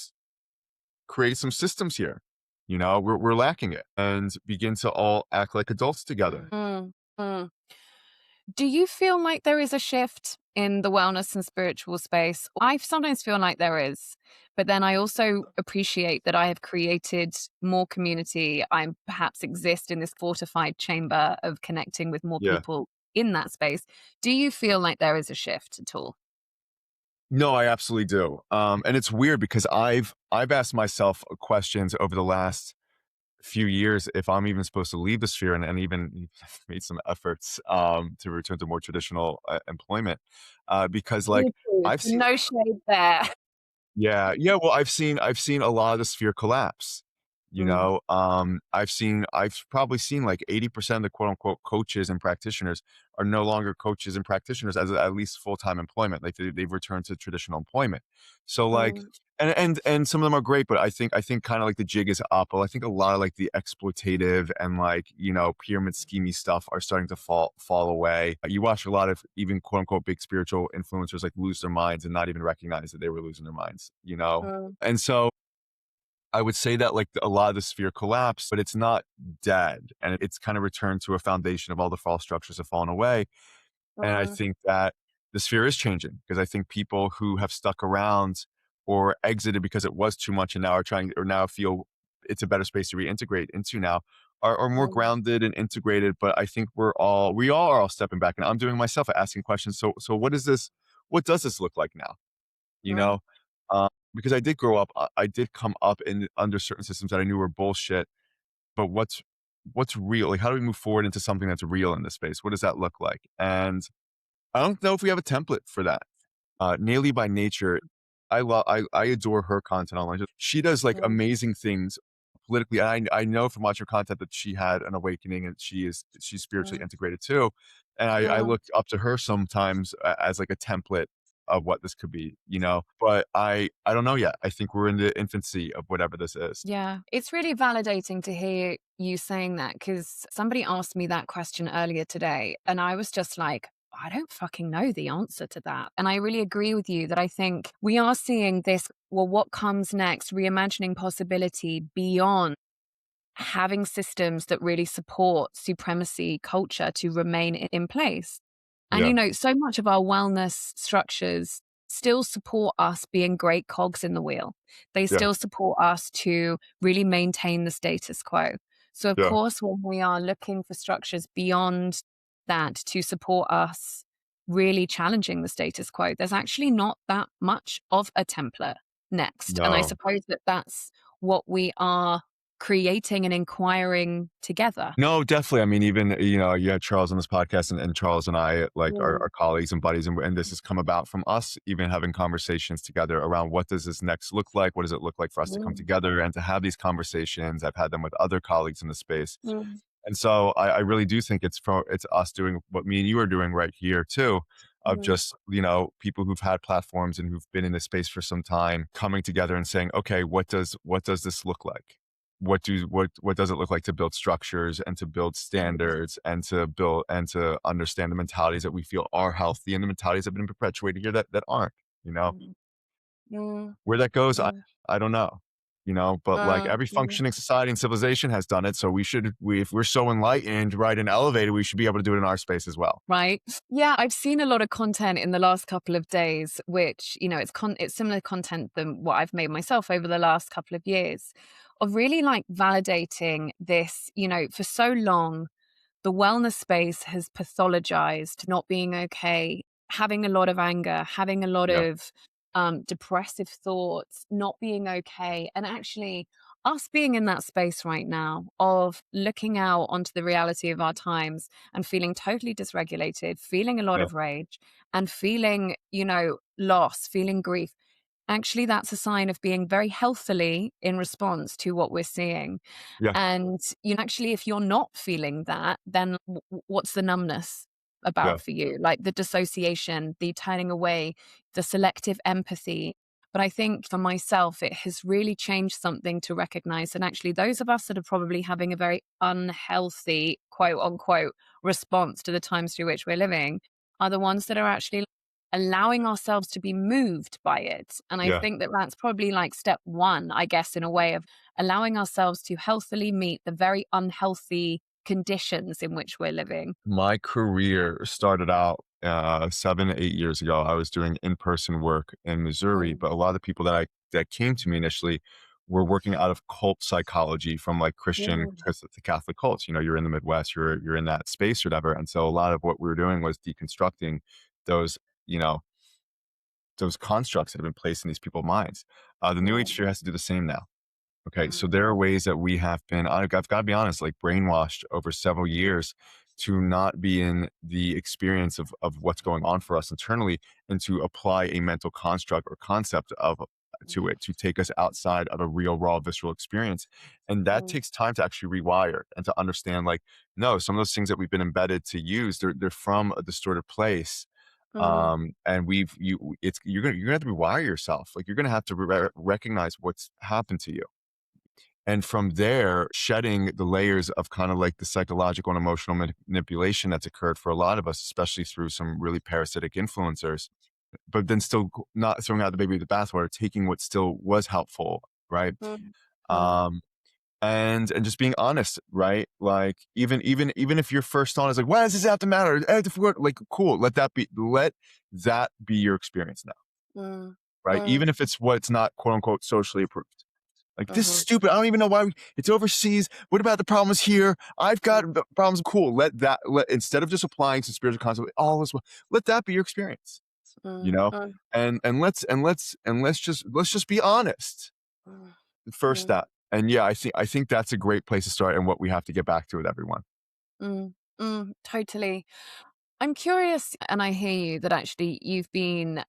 create some systems here. We're lacking it and begin to all act like adults together.
mm, mm. Do you feel like there is a shift in the wellness and spiritual space? I sometimes feel like there is, but then I also appreciate that I have created more community. I perhaps exist in this fortified chamber of connecting with more
Yeah.
people in that space. Do you feel like there is a shift at all?
No, I absolutely do. And it's weird because I've asked myself questions over the last few years if I'm even supposed to leave the sphere and even made some efforts to return to more traditional employment because like
Me too.
I've seen
No shade there.
yeah, yeah. Well, I've seen a lot of the sphere collapse.
Mm,
I've probably seen like 80% of the quote unquote coaches and practitioners are no longer coaches and practitioners as at least full time employment. Like they've returned to traditional employment. So like,
mm,
and some of them are great, but I think kind of like the jig is up. But I think a lot of like the exploitative and like pyramid schemey stuff are starting to fall away. You watch a lot of even quote unquote big spiritual influencers like lose their minds and not even recognize that they were losing their minds.
mm,
And so I would say that like a lot of the sphere collapsed, but it's not dead, and it's kind of returned to a foundation of all the false structures have fallen away. And I
mm,
think that the sphere is changing because I think people who have stuck around or exited because it was too much and now are trying or now feel it's a better space to reintegrate into now are more
mm,
grounded and integrated. But I think we all are all stepping back, and I'm doing myself asking questions. So what is this? What does this look like now? You
mm,
know, because I did grow up, I did come up in under certain systems that I knew were bullshit. But what's real? Like, how do we move forward into something that's real in this space? What does that look like? And I don't know if we have a template for that. Nayely by nature, I adore her content online. She does like
mm,
amazing things politically. And I know from watching her content that she had an awakening and she's spiritually
mm,
integrated too. And I
mm.
look up to her sometimes as like a template of what this could be. But I don't know yet. I think we're in the infancy of whatever this is.
Yeah, it's really validating to hear you saying that because somebody asked me that question earlier today, and I was just like, I don't fucking know the answer to that. And I really agree with you that I think we are seeing this, well, what comes next, reimagining possibility beyond having systems that really support supremacy culture to remain in place. And,
Yeah,
so much of our wellness structures still support us being great cogs in the wheel. They
yeah,
still support us to really maintain the status quo. So, of
yeah.
course, when we are looking for structures beyond that to support us really challenging the status quo, there's actually not that much of a template next. And I
No,
suppose that that's what we are creating and inquiring together.
No, definitely. I mean, even, you had Charles on this podcast, and Charles and I, like,
Mm,
are colleagues and buddies. And this has come about from us even having conversations together around what does this next look like? What does it look like for us to come
mm,
together and to have these conversations? I've had them with other colleagues in the space.
mm,
And so I really do think it's us doing what me and you are doing right here too, of
mm,
just, people who've had platforms and who've been in this space for some time coming together and saying, okay, what does this look like? What does it look like to build structures and to build standards and to understand the mentalities that we feel are healthy and the mentalities that have been perpetuated here that aren't, you know?
mm, mm,
Where that goes, I
mm,
I don't know, but like every
mm.
functioning society and civilization has done it. So if we're so enlightened, right, and elevated, we should be able to do it in our space as well.
Right. Yeah, I've seen a lot of content in the last couple of days, which, it's similar content than what I've made myself over the last couple of years of really like validating this, for so long the wellness space has pathologized not being okay, having a lot of anger, having a lot
Yeah,
of depressive thoughts, not being okay. And actually, us being in that space right now of looking out onto the reality of our times and feeling totally dysregulated, feeling a lot
yeah,
of rage, and feeling, loss, feeling grief. Actually, that's a sign of being very healthily in response to what we're seeing.
yeah,
And, actually, if you're not feeling that, then what's the numbness
yeah.
about for you? Like the dissociation, the turning away, the selective empathy. But I think for myself, it has really changed something to recognize that actually those of us that are probably having a very unhealthy, quote unquote, response to the times through which we're living are the ones that are actually allowing ourselves to be moved by it. And I
Yeah.
think that that's probably like step one, I guess, in a way of allowing ourselves to healthily meet the very unhealthy conditions in which we're living.
My career started out 7, 8 years ago. I was doing in-person work in Missouri,
Mm,
but a lot of the people that came to me initially were working out of cult psychology from like Christian
mm,
to Catholic cults. You're in the Midwest, you're in that space or whatever. And so a lot of what we were doing was deconstructing those, you know, those constructs that have been placed in these people's minds. The new age
mm,
sphere has to do the same now. Okay, so
mm,
there are ways that we have been, I've got to be honest, like brainwashed over several years to not be in the experience of what's going on for us internally and to apply a mental construct or concept of to it to take us outside of a real, raw, visceral experience. And that
mm,
takes time to actually rewire and to understand, like, no, some of those things that we've been embedded to use, they're from a distorted place.
mm,
And you're gonna have to rewire yourself. Like you're gonna have to recognize what's happened to you, and from there, shedding the layers of kind of like the psychological and emotional manipulation that's occurred for a lot of us, especially through some really parasitic influencers, but then still not throwing out the baby with the bathwater, taking what still was helpful, right?
mm, mm,
Um, and just being honest, right? Like even if your first thought is like, why does this have to matter? Like, cool, let that be your experience now,
mm,
right?
mm,
Even if it's what's not quote unquote socially approved. Like, this is
mhm,
stupid. I don't even know why it's overseas. What about the problems here? I've got problems. Cool. Instead of just applying some spiritual concept, all this, let that be your experience, you
mm,
know?
mm,
And let's just be honest.
mm,
First
mm,
step. And yeah, I think that's a great place to start and what we have to get back to with everyone.
totally. I'm curious, and I hear you that actually you've been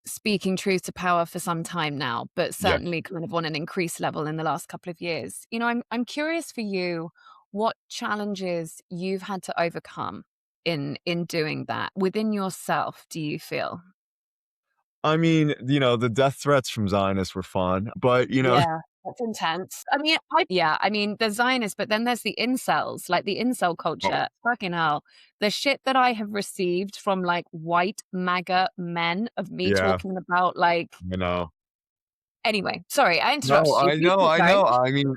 speaking truth to power for some time now, but
Yeah.
certainly kind of on an increased level in the last couple of years. I'm curious for you what challenges you've had to overcome in doing that within yourself, do you feel?
I mean, the death threats from Zionists were fun, but
Yeah, that's intense. I mean, there's Zionists, but then there's the incels, like the incel
oh,
culture. Fucking hell. The shit that I have received from like white MAGA men of me
yeah,
talking about like
I know.
anyway, sorry, I
No,
interrupted you.
I
Please
know,
keep
I
going.
know. I mean,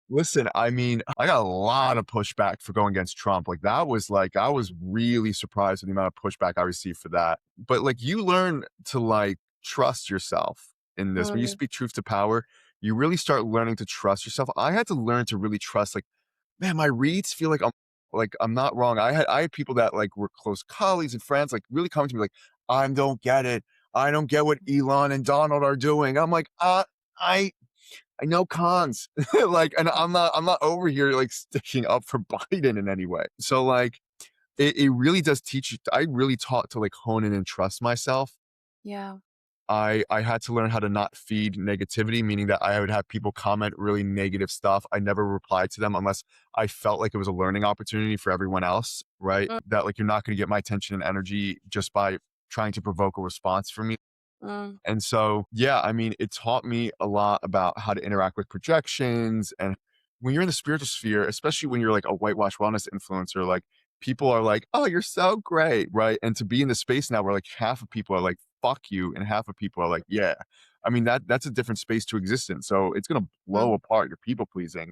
listen, I mean, I got a lot of pushback for going against Trump. Like that was like, I was really surprised at the amount of pushback I received for that. But like, you learn to like trust yourself in this. When you
Mm,
speak truth to power, you really start learning to trust yourself. I had to learn to really trust, like, man, my reads feel like I'm not wrong. I had people that like were close colleagues and friends, like really coming to me like, I don't get it. I don't get what Elon and Donald are doing. I'm like, I I know cons. Like, and I'm not over here like sticking up for Biden in any way. So like it really does teach you. I really taught to like hone in and trust myself.
Yeah.
I had to learn how to not feed negativity, meaning that I would have people comment really negative stuff. I never replied to them unless I felt like it was a learning opportunity for everyone else, right?
Mm,
That like you're not going to get my attention and energy just by trying to provoke a response from me.
mm,
And so, yeah, I mean, it taught me a lot about how to interact with projections. And when you're in the spiritual sphere, especially when you're like a whitewash wellness influencer, like people are like, oh, you're so great. Right. And to be in the space now where like half of people are like, fuck you. And half of people are like, yeah. I mean, that's a different space to exist in. So it's going to blow
mm.
apart your people pleasing.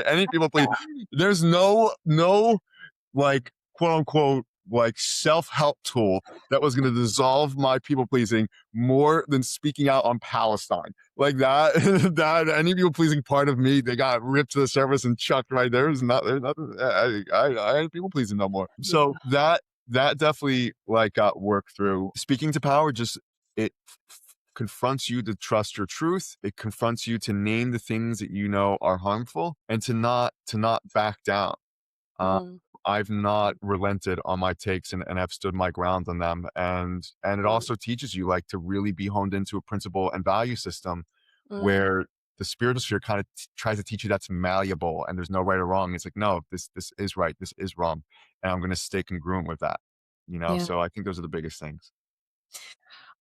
Any people please. There's no like quote unquote like self-help tool that was going to dissolve my people pleasing more than speaking out on Palestine. Like that, that any people pleasing part of me, they got ripped to the surface and chucked right there. There's nothing. I ain't people pleasing no more.
Yeah.
So that definitely like got worked through. Speaking to power, just it confronts you to trust your truth. It confronts you to name the things that you know are harmful and to not back down. uh,
Mm,
I've not relented on my takes and have stood my ground on them. And it
mm,
also teaches you like to really be honed into a principle and value system
mm.
where the spiritual sphere kind of tries to teach you that's malleable and there's no right or wrong. It's like, no, this is right, this is wrong. And I'm going to stay congruent with that, you know?
Yeah.
So I think those are the biggest things.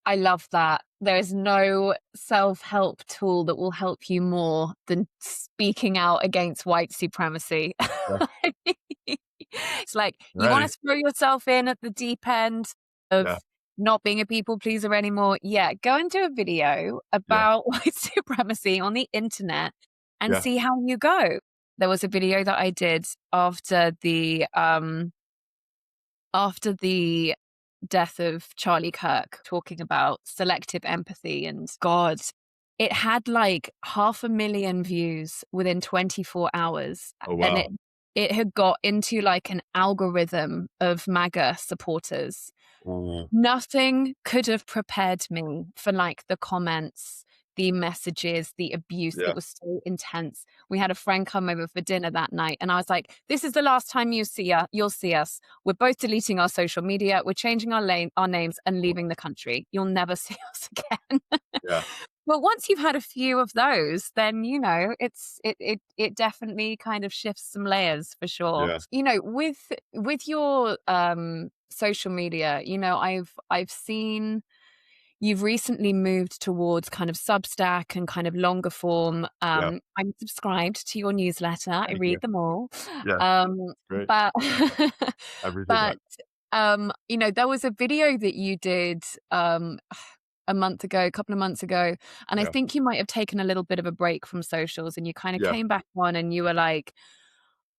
I love that. There is no self-help tool that will help you more than speaking out against white supremacy.
Yeah.
It's like you want
Ready.
to throw yourself in at the deep end
Yeah.
of not being a people pleaser anymore. Yeah, go and do a video
Yeah.
about white supremacy on the internet and
Yeah.
see how you go. There was a video that I did after the death of Charlie Kirk, talking about selective empathy, and God, it had like 500,000 views within 24 hours.
Oh,
And
wow.
it had got into like an algorithm of MAGA supporters.
Ooh.
Nothing could have prepared me for like the comments, the messages, the abuse. It
Yeah.
was so intense. We had a friend come over for dinner that night, and I was like, "This is the last time you'll see us. We're both deleting our social media. We're changing our names and leaving the country. You'll never see us again."
Yeah.
But once you've had a few of those, then it definitely kind of shifts some layers for sure.
Yeah.
With your social media, I've seen you've recently moved towards kind of Substack and kind of longer form.
Yeah.
I'm subscribed to your newsletter. I
Thank you.
read them all.
Yeah.
Um,
Great.
but
I appreciate that.
but there was a video that you did a couple of months ago, and I
Yeah.
think you might have taken a little bit of a break from socials, and you kind of
Yeah.
came back on, and you were like,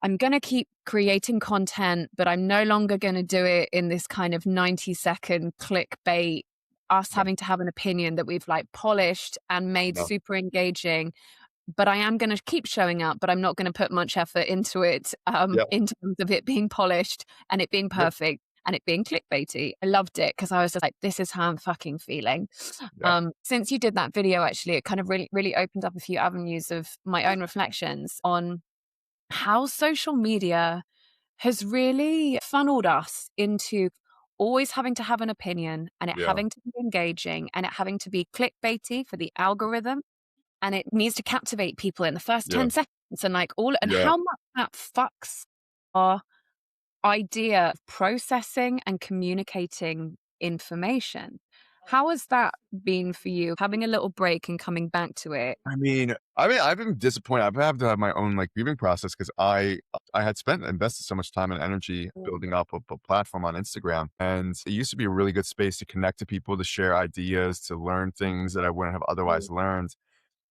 I'm going to keep creating content, but I'm no longer going to do it in this kind of 90-second clickbait, us
Yeah.
having to have an opinion that we've like polished and made
No.
super engaging. But I am going to keep showing up, but I'm not going to put much effort into it,
Yeah.
in terms of it being polished and it being
Yep.
perfect and it being clickbaity. I loved it because I was just like, this is how I'm fucking feeling.
Yeah.
Since you did that video, actually, it kind of really, really opened up a few avenues of my own reflections on how social media has really funneled us into always having to have an opinion and it
Yeah.
having to be engaging and it having to be clickbaity for the algorithm, and it needs to captivate people in the first
Yeah.
10 seconds, and like and
Yeah.
how much that fucks our idea of processing and communicating information. How has that been for you, having a little break and coming back to it?
I mean, I've been disappointed. I've had to have my own like grieving process because I had invested so much time and energy building up a platform on Instagram, and it used to be a really good space to connect to people, to share ideas, to learn things that I wouldn't have otherwise learned.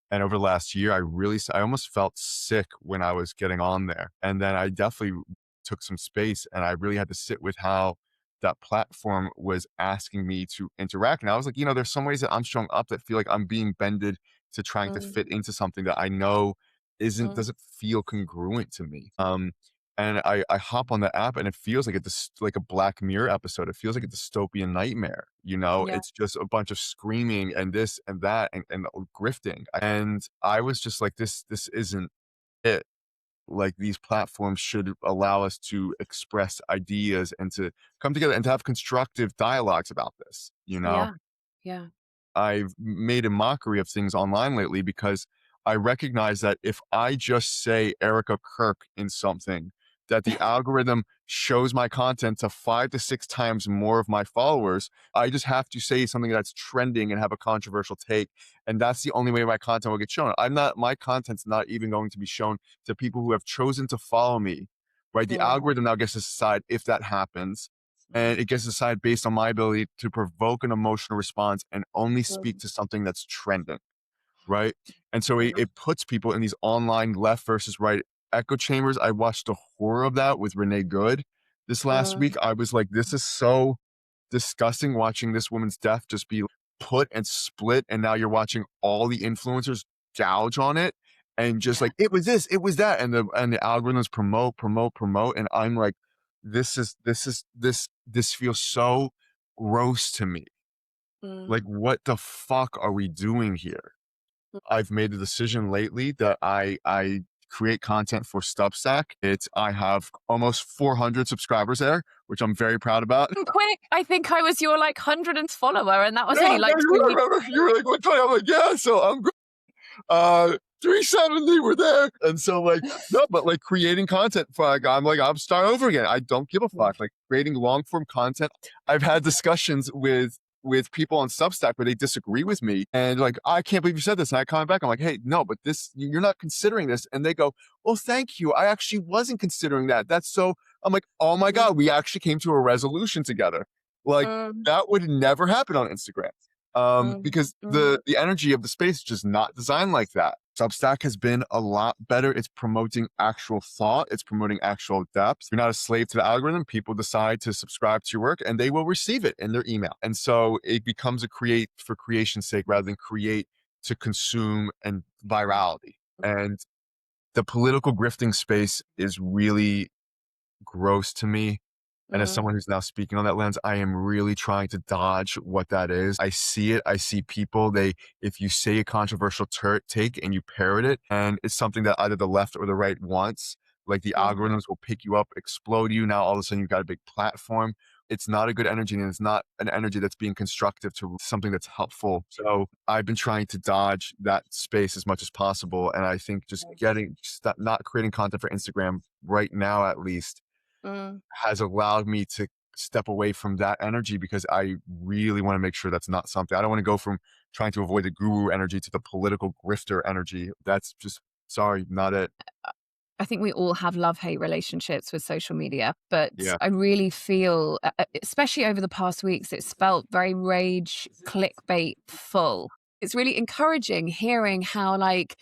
And over the last year, I almost felt sick when I was getting on there. And then I definitely took some space and I really had to sit with how that platform was asking me to interact. And I was like, there's some ways that I'm showing up that feel like I'm being bended to trying to
Mm,
fit into something that I know
mm,
doesn't feel congruent to me. And I hop on the app and it feels like like a Black Mirror episode. It feels like a dystopian nightmare. You know,
Yeah.
it's just a bunch of screaming and this and that and grifting. And I was just like, this isn't it. Like these platforms should allow us to express ideas and to come together and to have constructive dialogues about this. You know,
Yeah. Yeah.
I've made a mockery of things online lately because I recognize that if I just say Erica Kirk in something, that the algorithm shows my content to 5 to 6 times more of my followers. I just have to say something that's trending and have a controversial take. And that's the only way my content will get shown. My content's not even going to be shown to people who have chosen to follow me, right? The
Mm,
algorithm now gets to decide if that happens, and it gets decided based on my ability to provoke an emotional response and only speak
mm,
to something that's trending, right? And so
mm,
it puts people in these online left versus right echo chambers. I watched the horror of that with Renee Good this last week.
mm.
I was like, this is so disgusting watching this woman's death just be put and split. And now you're watching all the influencers gouge on it and just
Yeah.
like, it was this, it was that. And the algorithms promote. And I'm like, this feels so gross to me. Like,
Mm,
what the fuck are we doing here? I've made a decision lately that I create content for Substack. I have almost 400 subscribers there, which I'm very proud about.
quick. I think I was your like 100th follower, and that was
Yeah,
only
no,
like
you
2 weeks
were. You
ago.
were like, what time? I'm like, yeah. So I'm 370 were there. And so like, no, but like creating content for like, I'm starting over again. I don't give a
Mm,
fuck. Like creating long form content. I've had discussions with people on Substack where they disagree with me and like, I can't believe you said this. And I comment back, I'm like, hey, no, but you're not considering this. And they go, well, thank you. I actually wasn't considering that. That's so, I'm like, oh my
mm,
God, we actually came to a resolution together. Like
mm,
that would never happen on Instagram.
mm,
Because
mm,
the energy of the space is just not designed like that. Substack has been a lot better. It's promoting actual thought. It's promoting actual depth. You're not a slave to the algorithm. People decide to subscribe to your work and they will receive it in their email. And so it becomes a create for creation's sake rather than create to consume and virality. And the political grifting space is really gross to me. And as
mm,
someone who's now speaking on that lens, I am really trying to dodge what that is. I see it. I see people, if you say a controversial take and you parrot it, and it's something that either the left or the right wants, like the
mm,
algorithms will pick you up, explode you. Now all of a sudden you've got a big platform. It's not a good energy and it's not an energy that's being constructive to something that's helpful. So I've been trying to dodge that space as much as possible. And I think not creating content for Instagram right now, at least,
mm.
has allowed me to step away from that energy because I really want to make sure that's not something. I don't want to go from trying to avoid the guru energy to the political grifter energy. That's just, sorry, not it.
I think we all have love-hate relationships with social media, but
Yeah.
I really feel, especially over the past weeks, it's felt very rage, clickbait full. It's really encouraging hearing how, like,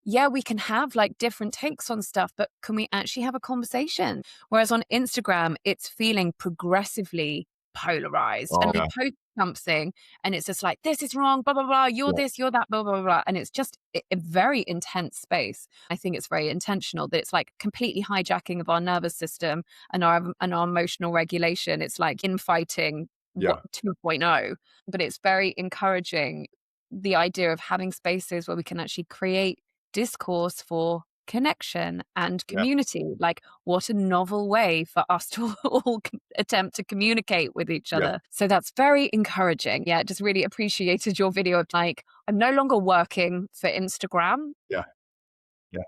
yeah, we can have like different takes on stuff, but can we actually have a conversation? Whereas on Instagram, it's feeling progressively polarized
Oh,
and they
yeah.
post something and it's just like, this is wrong, blah, blah, blah, you're
Yeah.
this, you're that, blah, blah, blah. Blah. And it's just a very intense space. I think it's very intentional that it's like completely hijacking of our nervous system and our emotional regulation. It's like infighting what
Yeah.
2.0, but it's very encouraging the idea of having spaces where we can actually create discourse for connection and
Yeah.
community. Like, what a novel way for us to all attempt to communicate with each
Yeah.
other. So that's very encouraging. Yeah, just really appreciated your video of like, I'm no longer working for Instagram.
Yeah. Yeah.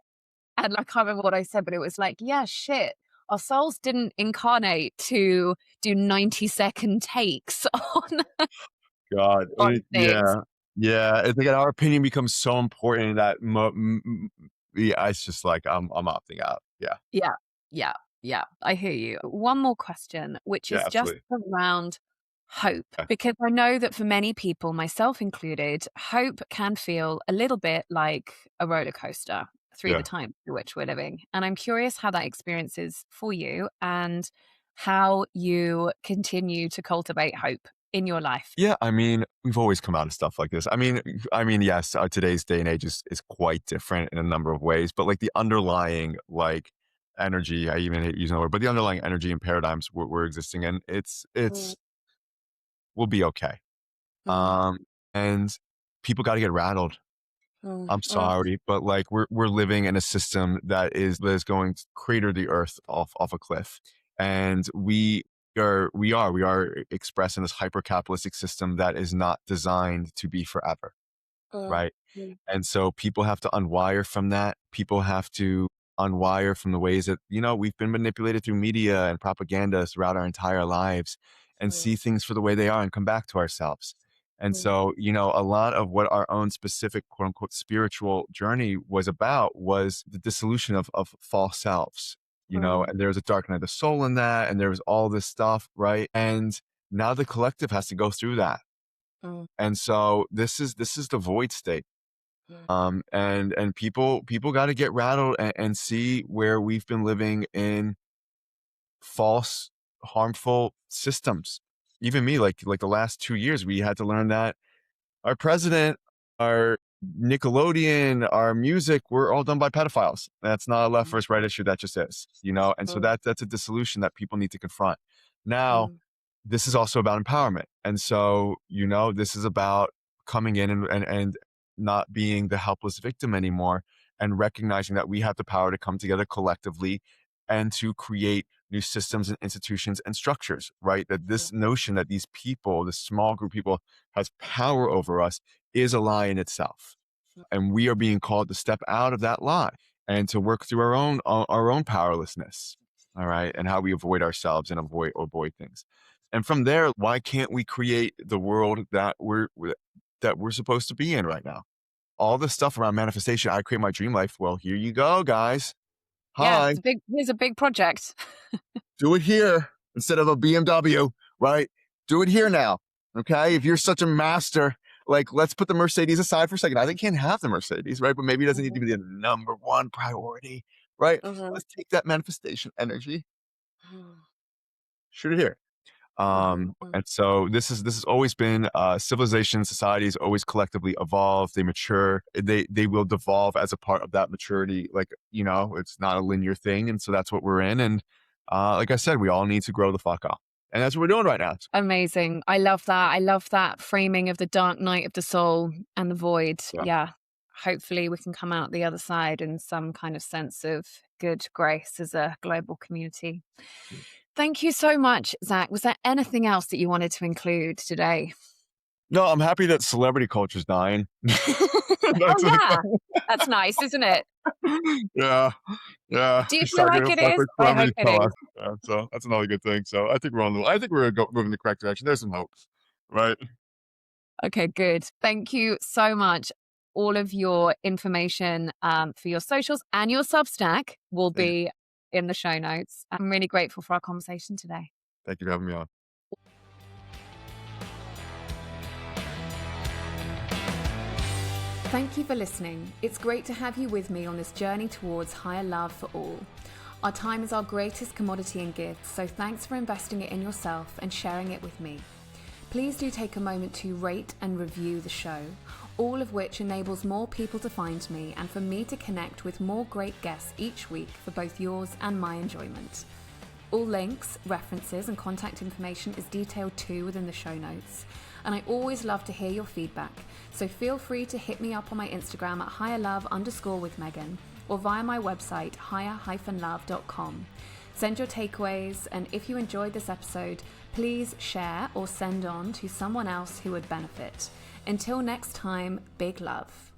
And I can't remember what I said, but it was like, yeah, shit. Our souls didn't incarnate to do 90-second takes
God.
on things.
Yeah. Yeah. It's like our opinion becomes so important that, yeah, it's just like, I'm opting out. Yeah.
Yeah, yeah, yeah. I hear you. One more question, which
Yeah.
is just
Absolutely.
around hope,
Yeah.
because I know that for many people, myself included, hope can feel a little bit like a roller coaster through the
Yeah.
time through which we're living. And I'm curious how that experience is for you and how you continue to cultivate hope in your life.
Yeah, I mean, we've always come out of stuff like this. I mean, yes, today's day and age is quite different in a number of ways, but like the underlying like energy. I even hate using the word, but the underlying energy and paradigms we're existing in,
Mm,
we'll be okay.
mm,
And people got to get rattled.
mm,
I'm
mm,
sorry, but like we're living in a system that is going to crater the earth off a cliff, and we are expressing this hyper capitalistic system that is not designed to be forever,
mm,
right?
mm,
And so people have to unwire from that. People have to unwire from the ways that, we've been manipulated through media and propaganda throughout our entire lives, and
mm,
see things for the way they are and come back to ourselves. And
mm,
so, a lot of what our own specific quote unquote spiritual journey was about was the dissolution of false selves,
mm,
and there was a dark night of the soul in that. And there was all this stuff, right? And now the collective has to go through that.
mm,
And so this is the void state.
mm,
And people got to get rattled and see where we've been living in false, harmful systems. Even me, like the last 2 years, we had to learn that our president, our Nickelodeon, our music, we're all done by pedophiles. That's not a left versus right issue. That just is. And so
mm,
that's a dissolution that people need to confront. Now,
mm,
this is also about empowerment. And so, this is about coming in and not being the helpless victim anymore, and recognizing that we have the power to come together collectively and to create new systems and institutions and structures, right? That this notion that these people, this small group of people, has power over us is a lie in itself. And we are being called to step out of that lie and to work through our own powerlessness. All right. And how we avoid ourselves and avoid things. And from there, why can't we create the world that we're supposed to be in right now? All this stuff around manifestation, I create my dream life. Well, here you go, guys.
Yeah,
Hi,
here's a big project.
do it here instead of a BMW, right? Do it here now. Okay. If you're such a master, like, let's put the Mercedes aside for a second. I think can't have the Mercedes, right? But maybe it doesn't need to
Mhm,
be the number one priority, right?
mhm,
Let's take that manifestation energy,
mhm,
shoot it here.
mhm, mhm.
And so this has always been civilization, societies always collectively evolve, they mature, they will devolve as a part of that maturity. Like, it's not a linear thing. And so that's what we're in. And like I said, we all need to grow the fuck up. And that's what we're doing right now.
Amazing. I love that. I love that framing of the dark night of the soul and the void.
Yeah.
Yeah. Hopefully we can come out the other side in some kind of sense of good grace as a global community. Thank you so much, Zack. Was there anything else that you wanted to include today?
No, I'm happy that celebrity culture's dying.
Oh,
That's
yeah. That's nice, isn't it?
yeah. Yeah.
Do you
It's
feel
not
like
gonna
it
fuck
is?
with
I hope
celebrity
it
talk.
is.
Yeah, so that's another good thing. So I think we're moving in the correct direction. There's some hope. Right.
Okay, good. Thank you so much. All of your information for your socials and your Substack will
Thank you.
be in the show notes. I'm really grateful for our conversation today.
Thank you for having me on.
Thank you for listening. It's great to have you with me on this journey towards higher love for all. Our time is our greatest commodity and gift, so thanks for investing it in yourself and sharing it with me. Please do take a moment to rate and review the show, all of which enables more people to find me and for me to connect with more great guests each week for both yours and my enjoyment. All links, references, and contact information is detailed too within the show notes. And I always love to hear your feedback, so feel free to hit me up on my Instagram at higherlove_with_Megan or via my website higher-love.com. Send your takeaways, and if you enjoyed this episode, please share or send on to someone else who would benefit. Until next time, big love.